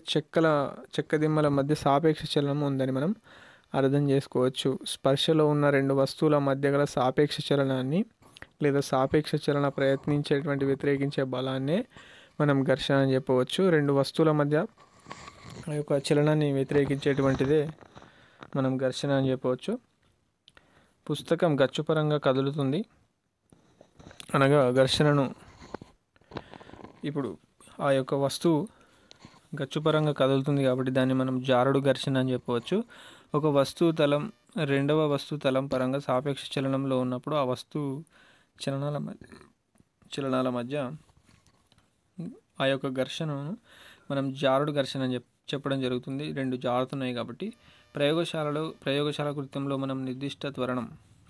చెక్కదిమ్మల మధ్య సాపేక్ష చలనం ఉందని మనం అర్థం చేసుకోవచ్చు. స్పర్శలో ఉన్న 2 వస్తువుల మధ్య గల సాపేక్ష చలనాన్ని లేదా సాపేక్ష చలన ప్రయత్నించేటువంటి వ్యతిరేకించే బలాన్నే మనం ఘర్షణ అని చెప్పవచ్చు. 2 వస్తువుల మధ్య ఆ యొక్క చలనాన్ని వ్యతిరేకించేటువంటిదే మనం ఘర్షణ అని చెప్పవచ్చు. పుస్తకం గచ్చుపరంగా కదులుతుంది, అనగా ఘర్షణను ఇప్పుడు ఆ యొక్క వస్తువు గచ్చుపరంగా కదులుతుంది కాబట్టి దాన్ని మనం జారుడు ఘర్షణ అని చెప్పవచ్చు. ఒక వస్తువు తలం రెండవ వస్తువు తలం పరంగా సాపేక్ష చలనంలో ఉన్నప్పుడు ఆ వస్తువు చలనాల మధ్య ఆ యొక్క ఘర్షణను మనం జారుడు ఘర్షణ అని చెప్పడం జరుగుతుంది. 2 జారుతున్నాయి కాబట్టి ప్రయోగశాల కృత్యంలో మనం నిర్దిష్ట త్వరణం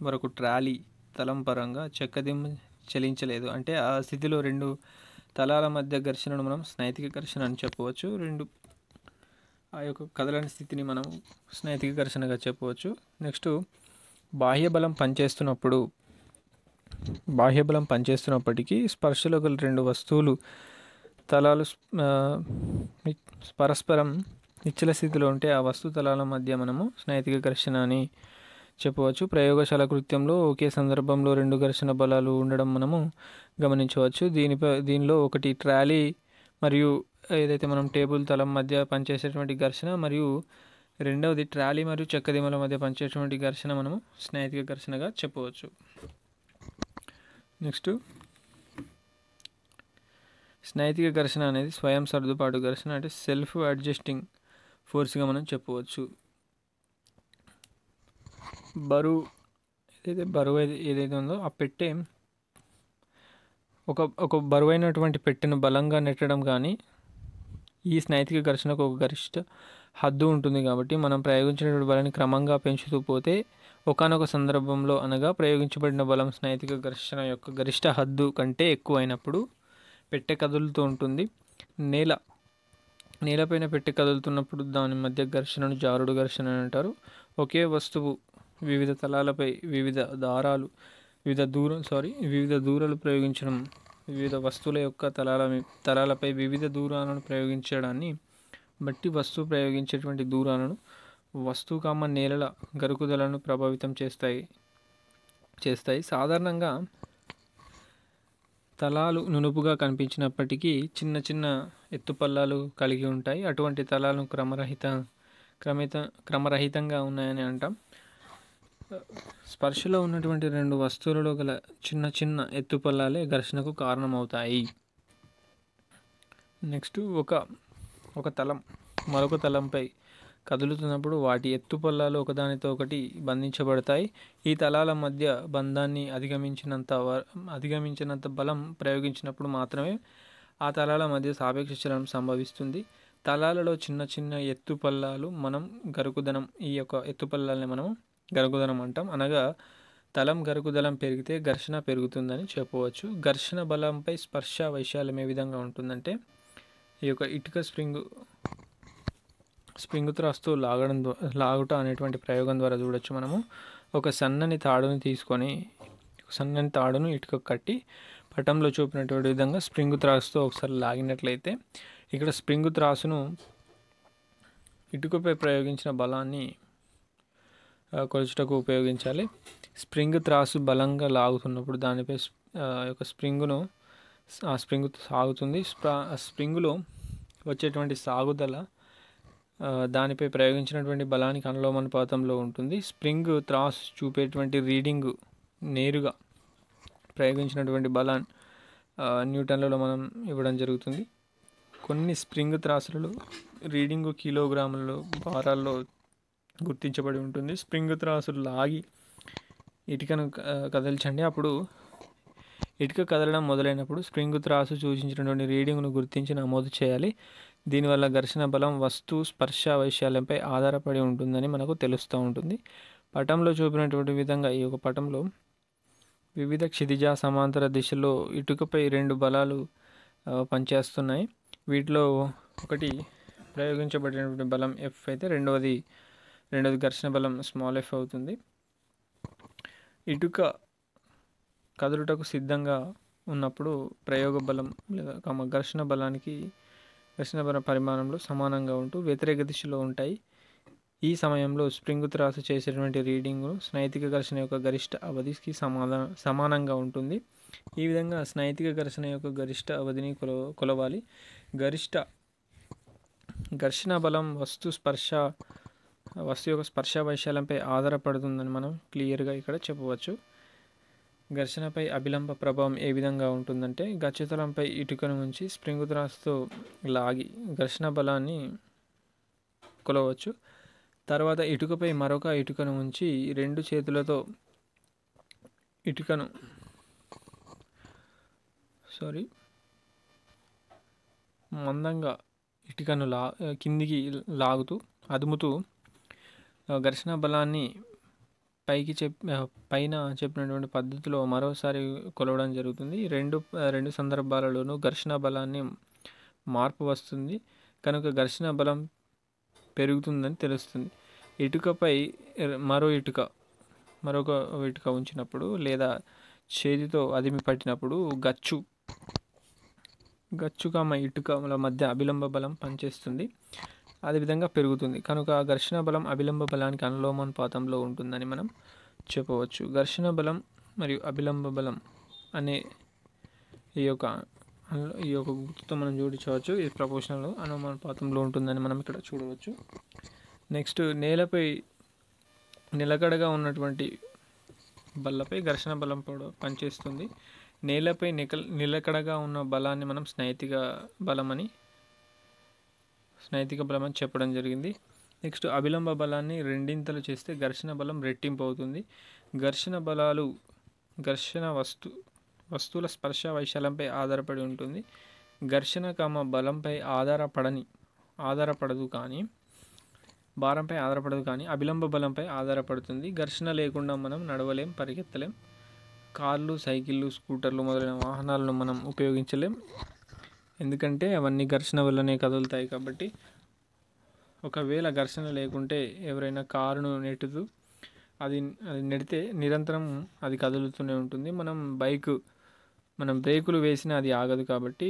వరకు ట్రాలీ తలం పరంగా చెక్కదిమ్మ చలించలేదు, అంటే ఆ స్థితిలో 2 తలాల మధ్య ఘర్షణను మనం స్నైతిక ఘర్షణ అని చెప్పవచ్చు. ఆ యొక్క కదలని స్థితిని మనం స్నైతిక ఘర్షణగా చెప్పవచ్చు. నెక్స్ట్ బాహ్య బలం పనిచేస్తున్నప్పటికీ స్పర్శలో గల రెండు వస్తువులు తలాలు పరస్పరం నిశ్చల స్థితిలో ఉంటే ఆ వస్తు తలాల మధ్య మనము స్నైతిక ఘర్షణ అని చెప్పవచ్చు. ప్రయోగశాల కృత్యంలో ఒకే సందర్భంలో రెండు ఘర్షణ బలాలు ఉండడం మనము గమనించవచ్చు. దీనిలో ఒకటి ట్రాలీ మరియు ఏదైతే మనం టేబుల్ తలం మధ్య పనిచేసేటువంటి ఘర్షణ, మరియు రెండవది ట్రాలీ మరియు చెక్కదిమ్మల మధ్య పనిచేసేటువంటి ఘర్షణ మనము స్నైతిక ఘర్షణగా చెప్పవచ్చు. నెక్స్ట్ స్నైతిక ఘర్షణ అనేది స్వయం సర్దుబాటు ఘర్షణ, అంటే సెల్ఫ్ అడ్జస్టింగ్ ఫోర్స్గా మనం చెప్పవచ్చు. బరువు ఏదైతే ఉందో ఆ పెట్టె ఒక బరువైనటువంటి పెట్టెను బలంగా నెట్టడం కానీ ఈ స్నైతిక ఘర్షణకు ఒక గరిష్ట హద్దు ఉంటుంది. కాబట్టి మనం ప్రయోగించినటువంటి బలాన్ని క్రమంగా పెంచుతూ పోతే ఒకానొక సందర్భంలో అనగా ప్రయోగించబడిన బలం స్నైతిక ఘర్షణ యొక్క గరిష్ట హద్దు కంటే ఎక్కువైనప్పుడు పెట్టె కదులుతూ ఉంటుంది. నేలపైన పెట్టె కదులుతున్నప్పుడు దాని మధ్య ఘర్షణను జారుడు ఘర్షణ అని అంటారు. ఒకే వస్తువు వివిధ తలాలపై వివిధ దూరాలు ప్రయోగించడం, వివిధ వస్తువుల యొక్క తలాలపై వివిధ దూరాలను ప్రయోగించడాన్ని బట్టి వస్తువు ప్రయోగించేటువంటి దూరాలను వస్తువు నేలల గరుకుదలను ప్రభావితం చేస్తాయి. సాధారణంగా తలాలు నునుపుగా కనిపించినప్పటికీ చిన్న చిన్న ఎత్తుపల్లాలు కలిగి ఉంటాయి. అటువంటి తలాలను క్రమరహితంగా ఉన్నాయని అంటాం. స్పర్శలో ఉన్నటువంటి రెండు వస్తువులలో గల చిన్న చిన్న ఎత్తుపల్లాలే ఘర్షణకు కారణమవుతాయి. నెక్స్ట్ ఒక తలం మరొక తలంపై కదులుతున్నప్పుడు వాటి ఎత్తుపల్లాలు ఒకదానితో ఒకటి బంధించబడతాయి. ఈ తలాల మధ్య బంధాన్ని అధిగమించినంత బలం ప్రయోగించినప్పుడు మాత్రమే ఆ తలాల మధ్య సాపేక్ష చలనం సంభవిస్తుంది. తలాలలో చిన్న చిన్న ఎత్తుపల్లాలు మనం గరుకుదనం, ఈ యొక్క ఎత్తుపల్లాలని మనం గరుకుదనం అంటాం. అనగా తలం గరుకుదలం పెరిగితే ఘర్షణ పెరుగుతుందని చెప్పవచ్చు. ఘర్షణ బలంపై స్పర్శ వైశాల్యం ఏ విధంగా ఉంటుందంటే, ఈ యొక్క ఇటుక స్ప్రింగ్ త్రాస్తో లాగుట అనేటువంటి ప్రయోగం ద్వారా చూడొచ్చు. మనము ఒక సన్నని తాడును ఇటుక కట్టి పటంలో చూపినటువంటి విధంగా స్ప్రింగ్ త్రాస్తో ఒకసారి లాగినట్లయితే ఇక్కడ స్ప్రింగ్ త్రాసును ఇటుకపై ప్రయోగించిన బలాన్ని కొలుచుటకు ఉపయోగించాలి. స్ప్రింగ్ త్రాసు బలంగా లాగుతున్నప్పుడు దానిపై యొక్క స్ప్రింగ్ సాగుతుంది. స్ప్రింగులో వచ్చేటువంటి సాగుదల దానిపై ప్రయోగించినటువంటి బలానికి అనులోమానుపాతంలో ఉంటుంది. స్ప్రింగ్ త్రాసు చూపేటువంటి రీడింగ్ నేరుగా ప్రయోగించినటువంటి బలాన్ని న్యూటన్లలో మనం ఇవ్వడం జరుగుతుంది. కొన్ని స్ప్రింగ్ త్రాసులలో రీడింగ్ కిలోగ్రాములలో భారాల్లో గుర్తించబడి ఉంటుంది. స్ప్రింగ్ త్రాసులు లాగి ఇటుకను కదిల్చండి. అప్పుడు ఇటుక కదలడం మొదలైనప్పుడు స్ప్రింగ్ త్రాసు సూచించినటువంటి రీడింగ్ను గుర్తించి నమోదు చేయాలి. దీనివల్ల ఘర్షణ బలం వస్తువు స్పర్శ వైశాల్యంపై ఆధారపడి ఉంటుందని మనకు తెలుస్తూ ఉంటుంది. పటంలో చూపినటువంటి విధంగా ఈ యొక్క పటంలో వివిధ క్షితిజ సమాంతర దిశలో ఇటుకపై రెండు బలాలు పనిచేస్తున్నాయి. వీటిలో ఒకటి ప్రయోగించబడినటువంటి బలం ఎఫ్ అయితే రెండవది ఘర్షణ బలం స్మాల్ ఎఫ్ అవుతుంది. ఇటుక కదులుటకు సిద్ధంగా ఉన్నప్పుడు ప్రయోగ బలం లేదా ఘర్షణ బల పరిమాణంలో సమానంగా ఉంటూ వ్యతిరేక దిశలో ఉంటాయి. ఈ సమయంలో స్ప్రింగ్ త్రాసు చేసేటువంటి రీడింగ్ స్నైతిక ఘర్షణ యొక్క గరిష్ట అవధికి సమానంగా ఉంటుంది. ఈ విధంగా స్నైతిక ఘర్షణ యొక్క గరిష్ట అవధిని కొలవాలి. ఘర్షణ బలం వస్తు యొక్క స్పర్శ వైశాల్యంపై ఆధారపడుతుందని మనం క్లియర్గా ఇక్కడ చెప్పవచ్చు. ఘర్షణపై అభిలంబ ప్రభావం ఏ విధంగా ఉంటుందంటే, గచ్చతలంపై ఇటుకను ఉంచి స్ప్రింగ్ త్రాసుతో లాగి ఘర్షణ బలాన్ని కొలవచ్చు. తర్వాత ఇటుకపై మరొక ఇటుకను ఉంచి రెండు చేతులతో మందంగా ఇటుకను కిందికి అదుముతూ ఘర్షణ బలాన్ని పైన చెప్పినటువంటి పద్ధతిలో మరోసారి కొలవడం జరుగుతుంది. రెండు సందర్భాలలోనూ ఘర్షణ బలాన్ని మార్పు వస్తుంది. కనుక ఘర్షణ బలం పెరుగుతుందని తెలుస్తుంది. ఇటుకపై మరొక ఇటుక ఉంచినప్పుడు లేదా చేతితో అదిమి పట్టినప్పుడు గచ్చుకమ్మ ఇటుకల మధ్య అభిలంబ బలం పనిచేస్తుంది, అదేవిధంగా పెరుగుతుంది. కనుక ఘర్షణ బలం అభిలంబ బలానికి అనులోమానుపాతంలో ఉంటుందని మనం చెప్పవచ్చు. ఘర్షణ బలం మరియు అభిలంబ బలం అనే ఈ యొక్క గుర్తుతో మనం జోడించవచ్చు. ఇది ప్రపోర్షనల్ అనులోమానుపాతంలో ఉంటుందని మనం ఇక్కడ చూడవచ్చు. నెక్స్ట్, నేలపై నిలకడగా ఉన్నటువంటి బల్లపై ఘర్షణ బలం పనిచేస్తుంది. నేలపై నిలకడగా ఉన్న బలాన్ని మనం స్నైతిక బలం అని చెప్పడం జరిగింది. నెక్స్ట్, అభిలంబ బలాన్ని రెండింతలు చేస్తే ఘర్షణ బలం రెట్టింపు అవుతుంది. ఘర్షణ బలాలు వస్తువుల స్పర్శ వైశాల్యంపై ఆధారపడి ఉంటుంది. ఘర్షణ బలంపై ఆధారపడదు కానీ భారంపై ఆధారపడదు కానీ అభిలంబ బలంపై ఆధారపడుతుంది. ఘర్షణ లేకుండా మనం నడవలేం, పరిగెత్తలేం. కార్లు, సైకిళ్ళు, స్కూటర్లు మొదలైన వాహనాలను మనం ఉపయోగించలేం, ఎందుకంటే అవన్నీ ఘర్షణ వల్లనే కదులుతాయి. కాబట్టి ఒకవేళ ఘర్షణ లేకుంటే ఎవరైనా కారును నెట్టుతూ అది నెడితే నిరంతరం అది కదులుతూనే ఉంటుంది. మనం బ్రేకులు వేసినా అది ఆగదు. కాబట్టి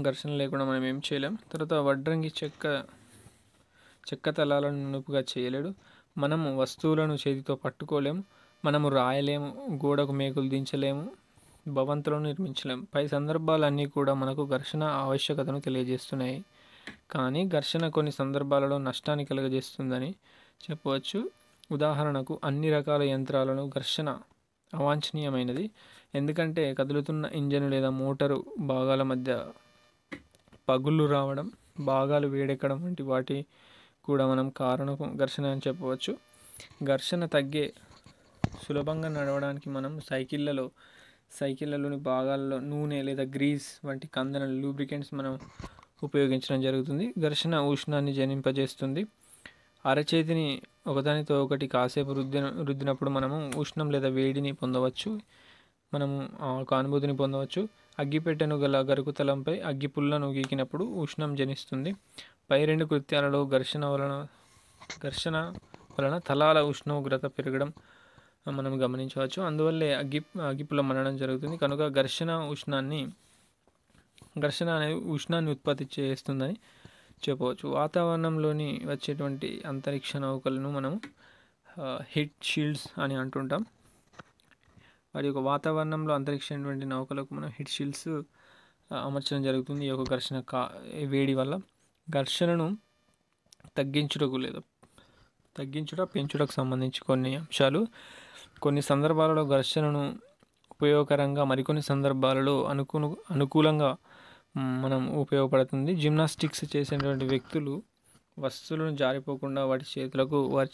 ఘర్షణ లేకుండా మనం ఏం చేయలేం. తర్వాత, వడ్రంగి చెక్క తలాలను నునుపుగా చేయలేడు. మనము వస్తువులను చేతితో పట్టుకోలేము, మనము రాయలేము, గోడకు మేకులు దించలేము, భవంతులను నిర్మించలేము. పై సందర్భాలన్నీ కూడా మనకు ఘర్షణ ఆవశ్యకతను తెలియజేస్తున్నాయి. కానీ ఘర్షణ కొన్ని సందర్భాలలో నష్టాన్ని కలుగజేస్తుందని చెప్పవచ్చు. ఉదాహరణకు, అన్ని రకాల యంత్రాలను ఘర్షణ అవాంఛనీయమైనది, ఎందుకంటే కదులుతున్న ఇంజను లేదా మోటారు భాగాల మధ్య పగుళ్ళు రావడం, భాగాలు వేడెక్కడం వంటి వాటి కూడా మనం కారణం ఘర్షణ అని చెప్పవచ్చు. ఘర్షణ సులభంగా నడవడానికి మనం సైకిళ్ళలోని భాగాల్లో నూనె లేదా గ్రీస్ వంటి కందెనలు, లూబ్రికెంట్స్ మనం ఉపయోగించడం జరుగుతుంది. ఘర్షణ ఉష్ణాన్ని జనింపజేస్తుంది. అరచేతిని ఒకదానితో ఒకటి కాసేపు రుద్దినప్పుడు మనము ఉష్ణం లేదా వేడిని పొందవచ్చు, మనము ఒక అనుభూతిని పొందవచ్చు. అగ్గిపెట్టెను గల గరుకుతలంపై అగ్గిపుల్లను గీకినప్పుడు ఉష్ణం జనిస్తుంది. పై రెండు కృత్యాలలో ఘర్షణ వలన తలాల ఉష్ణోగ్రత పెరగడం మనం గమనించవచ్చు. అందువల్లే అగ్గిపుల్ల మండడం జరుగుతుంది. కనుక ఘర్షణ అనేది ఉష్ణాన్ని ఉత్పత్తి చేస్తుందని చెప్పవచ్చు. వాతావరణంలోని వచ్చేటువంటి అంతరిక్ష నౌకలను మనం హీట్ షీల్డ్స్ అని అంటుంటాం. వాటి యొక్క వాతావరణంలో అంతరిక్షటువంటి నౌకలకు మనం హీట్ షీల్డ్స్ అమర్చడం జరుగుతుంది. ఈ యొక్క ఘర్షణ వేడి వల్ల. ఘర్షణను పెంచుటకు సంబంధించి కొన్ని అంశాలు. కొన్ని సందర్భాలలో ఘర్షణను ఉపయోగకరంగా, మరికొన్ని సందర్భాలలో అనుకూలంగా మనం ఉపయోగపడుతుంది. జిమ్నాస్టిక్స్ చేసేటువంటి వ్యక్తులు వస్తువులను జారిపోకుండా వారి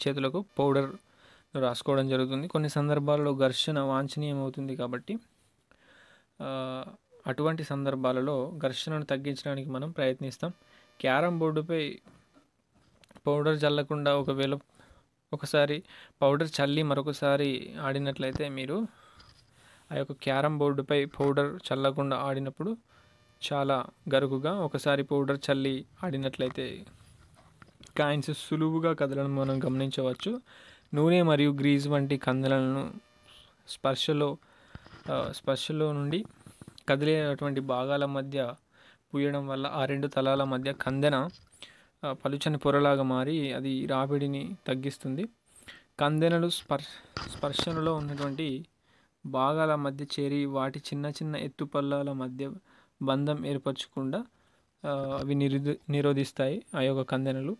చేతులకు పౌడర్ రాసుకోవడం జరుగుతుంది. కొన్ని సందర్భాలలో ఘర్షణ వాంఛనీయం అవుతుంది. కాబట్టి అటువంటి సందర్భాలలో ఘర్షణను తగ్గించడానికి మనం ప్రయత్నిస్తాం. క్యారమ్ బోర్డుపై పౌడర్ చల్లకుండా ఒకసారి పౌడర్ చల్లి మరొకసారి ఆడినట్లయితే, మీరు ఆ యొక్క క్యారమ్ బోర్డుపై పౌడర్ చల్లకుండా ఆడినప్పుడు చాలా గరుకుగా, ఒకసారి పౌడర్ చల్లి ఆడినట్లయితే కాయిన్స్ సులువుగా కదలడం మనం గమనించవచ్చు. నూనె మరియు గ్రీజ్ వంటి కందెలను స్పర్శలో నుండి కదిలేటువంటి భాగాల మధ్య పూయడం వల్ల ఆ రెండు తలాల మధ్య కందెన పలుచని పొరలాగా మారి అది రాపిడిని తగ్గిస్తుంది. కందెనలు స్పర్శనలో ఉన్నటువంటి భాగాల మధ్య చేరి వాటి చిన్న చిన్న ఎత్తుపల్లాల మధ్య బంధం ఏర్పరచకుండా అవి నిరోధిస్తాయి ఆ యొక్క కందెనలు.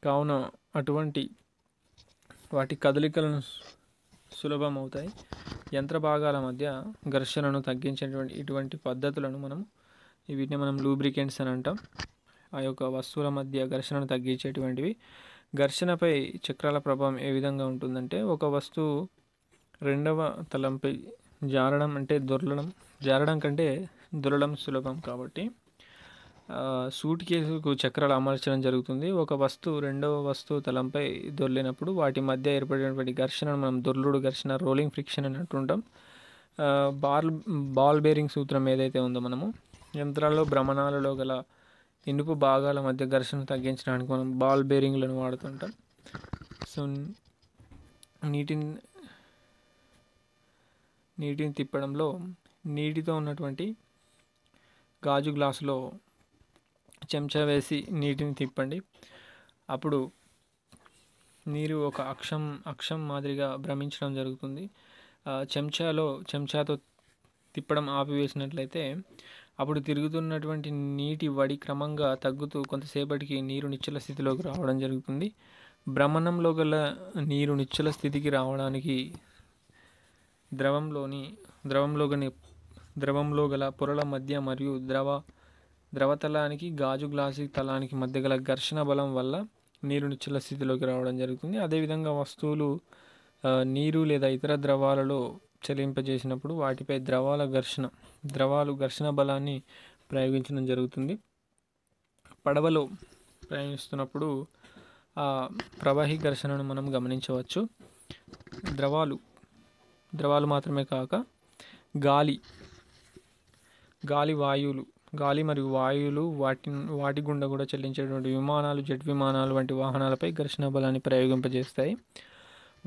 కావున అటువంటి వాటి కదలికలను సులభం అవుతాయి. యంత్ర భాగాల మధ్య ఘర్షణను తగ్గించేటువంటి ఇటువంటి పద్ధతులను వీటిని మనం లూబ్రికెంట్స్ అని అంటాం. ఆ యొక్క వస్తువుల మధ్య ఘర్షణను తగ్గించేటువంటివి. ఘర్షణపై చక్రాల ప్రభావం ఏ విధంగా ఉంటుందంటే, ఒక వస్తువు రెండవ తలంపై జారడం కంటే దొరలడం సులభం. కాబట్టి సూట్ కేసుకు చక్రాలు అమర్చడం జరుగుతుంది. ఒక వస్తువు రెండవ వస్తువు తలంపై దొర్లినప్పుడు వాటి మధ్య ఏర్పడినటువంటి ఘర్షణను మనం దొర్లుడు ఘర్షణ, రోలింగ్ ఫ్రిక్షన్ అని అంటుంటాం. బాల్ బేరింగ్ సూత్రం ఏదైతే ఉందో, మనము యంత్రాల్లో భ్రమణాలలో గల ఇనుప భాగాల మధ్య ఘర్షణ తగ్గించడానికి మనం బాల్ బేరింగ్లను వాడుతుంటాం. సో నీటిని తిప్పడంలో నీటితో ఉన్నటువంటి గాజు గ్లాసులో చెంచా వేసి నీటిని తిప్పండి. అప్పుడు నీరు ఒక అక్షం మాదిరిగా భ్రమించడం జరుగుతుంది. చెంచాతో తిప్పడం ఆపివేసినట్లయితే అప్పుడు తిరుగుతున్నటువంటి నీటి వడి క్రమంగా తగ్గుతూ కొంతసేపటికి నీరు నిశ్చల స్థితిలోకి రావడం జరుగుతుంది. భ్రమణంలో గల నీరు నిశ్చల స్థితికి రావడానికి ద్రవంలో గల పొరల మధ్య మరియు ద్రవతలానికి గాజు గ్లాసు తలానికి మధ్య గల ఘర్షణ బలం వల్ల నీరు నిశ్చల స్థితిలోకి రావడం జరుగుతుంది. అదేవిధంగా వస్తువులు నీరు లేదా ఇతర ద్రవాలలో చలింపజేసినప్పుడు వాటిపై ద్రవాలు ఘర్షణ బలాన్ని ప్రయోగించడం జరుగుతుంది. పడవలో ప్రయాణిస్తున్నప్పుడు ఆ ప్రవాహి ఘర్షణను మనం గమనించవచ్చు. ద్రవాలు మాత్రమే కాక గాలి మరియు వాయువులు వాటి గుండా కూడా చెల్లించేటువంటి విమానాలు, జెట్ విమానాలు వంటి వాహనాలపై ఘర్షణ బలాన్ని ప్రయోగింపజేస్తాయి.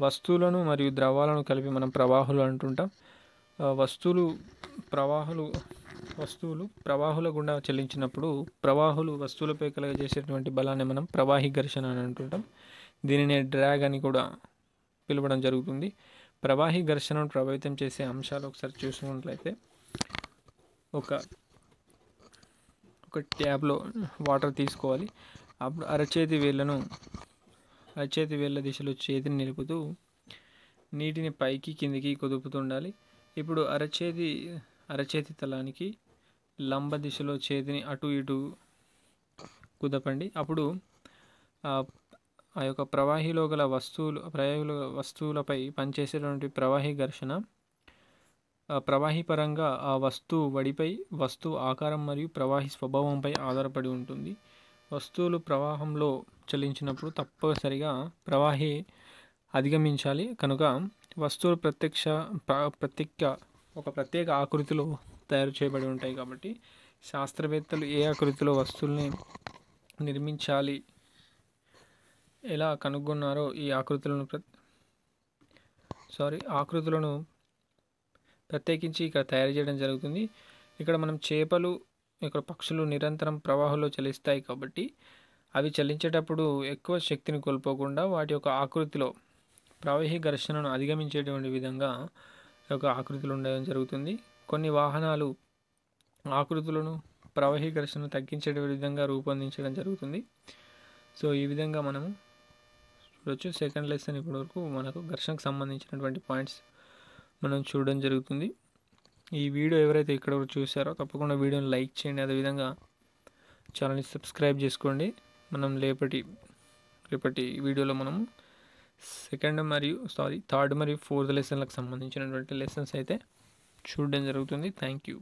వస్తువులను మరియు ద్రవాలను కలిపి మనం ప్రవాహులు అంటుంటాం. వస్తువులు ప్రవాహుల గుండా చెల్లించినప్పుడు ప్రవాహులు వస్తువులపై కలుగజేసేటువంటి బలాన్ని మనం ప్రవాహి ఘర్షణ అని అంటుంటాం. దీనినే డ్రాగ్ అని కూడా పిలవడం జరుగుతుంది. ప్రవాహి ఘర్షణను ప్రభావితం చేసే అంశాలు ఒకసారి చూసుకున్నట్లయితే ఒక ట్యాబ్లో వాటర్ తీసుకోవాలి. అప్పుడు అరచేతి వేళ్ళ దిశలో చేతిని నిలుపుతూ నీటిని పైకి కిందికి కుదుపుతుండాలి. ఇప్పుడు అరచేతి తలానికి లంబ దిశలో చేతిని అటు ఇటు కుదపండి. అప్పుడు ఆ యొక్క ప్రవాహిలో గల వస్తువులపై పనిచేసేటువంటి ప్రవాహి ఘర్షణ ప్రవాహి పరంగా ఆ వస్తువు వడిపై, వస్తువు ఆకారం మరియు ప్రవాహి స్వభావంపై ఆధారపడి ఉంటుంది. వస్తువులు ప్రవాహంలో చలించినప్పుడు తప్పనిసరిగా ప్రవాహి అధిగమించాలి. కనుక వస్తువులు ఒక ప్రత్యేక ఆకృతిలో తయారు చేయబడి ఉంటాయి. కాబట్టి శాస్త్రవేత్తలు ఏ ఆకృతిలో వస్తువుల్ని నిర్మించాలి, ఎలా కనుగొన్నారో ఈ ఆకృతులను ప్రత్యేకించి ఇక్కడ తయారు చేయడం జరుగుతుంది. ఇక్కడ మనం చేపలు, ఇక్కడ పక్షులు నిరంతరం ప్రవాహంలో చలిస్తాయి కాబట్టి అవి చలించేటప్పుడు ఎక్కువ శక్తిని కోల్పోకుండా వాటి యొక్క ఆకృతిలో ప్రవాహి ఘర్షణను అధిగమించేటువంటి విధంగా ఒక ఆకృతులు ఉండడం జరుగుతుంది. కొన్ని వాహనాలు ఆకృతులను ప్రవాహి ఘర్షణను తగ్గించే విధంగా రూపొందించడం జరుగుతుంది. సో ఈ విధంగా మనము చూడొచ్చు. సెకండ్ లెసన్ ఇప్పటి వరకు మనకు ఘర్షణకు సంబంధించినటువంటి పాయింట్స్ మనం చూడడం జరుగుతుంది. ఈ వీడియో ఎవరైతే ఇక్కడ చూసారో తప్పకుండా వీడియోని లైక్ చేయండి. అదేవిధంగా ఛానల్ని సబ్స్క్రైబ్ చేసుకోండి. మనం రేపటి వీడియోలో మనము థర్డ్ మరియు ఫోర్త్ లెసన్లకు సంబంధించినటువంటి లెసన్స్ అయితే చూడడం జరుగుతుంది. Thank you.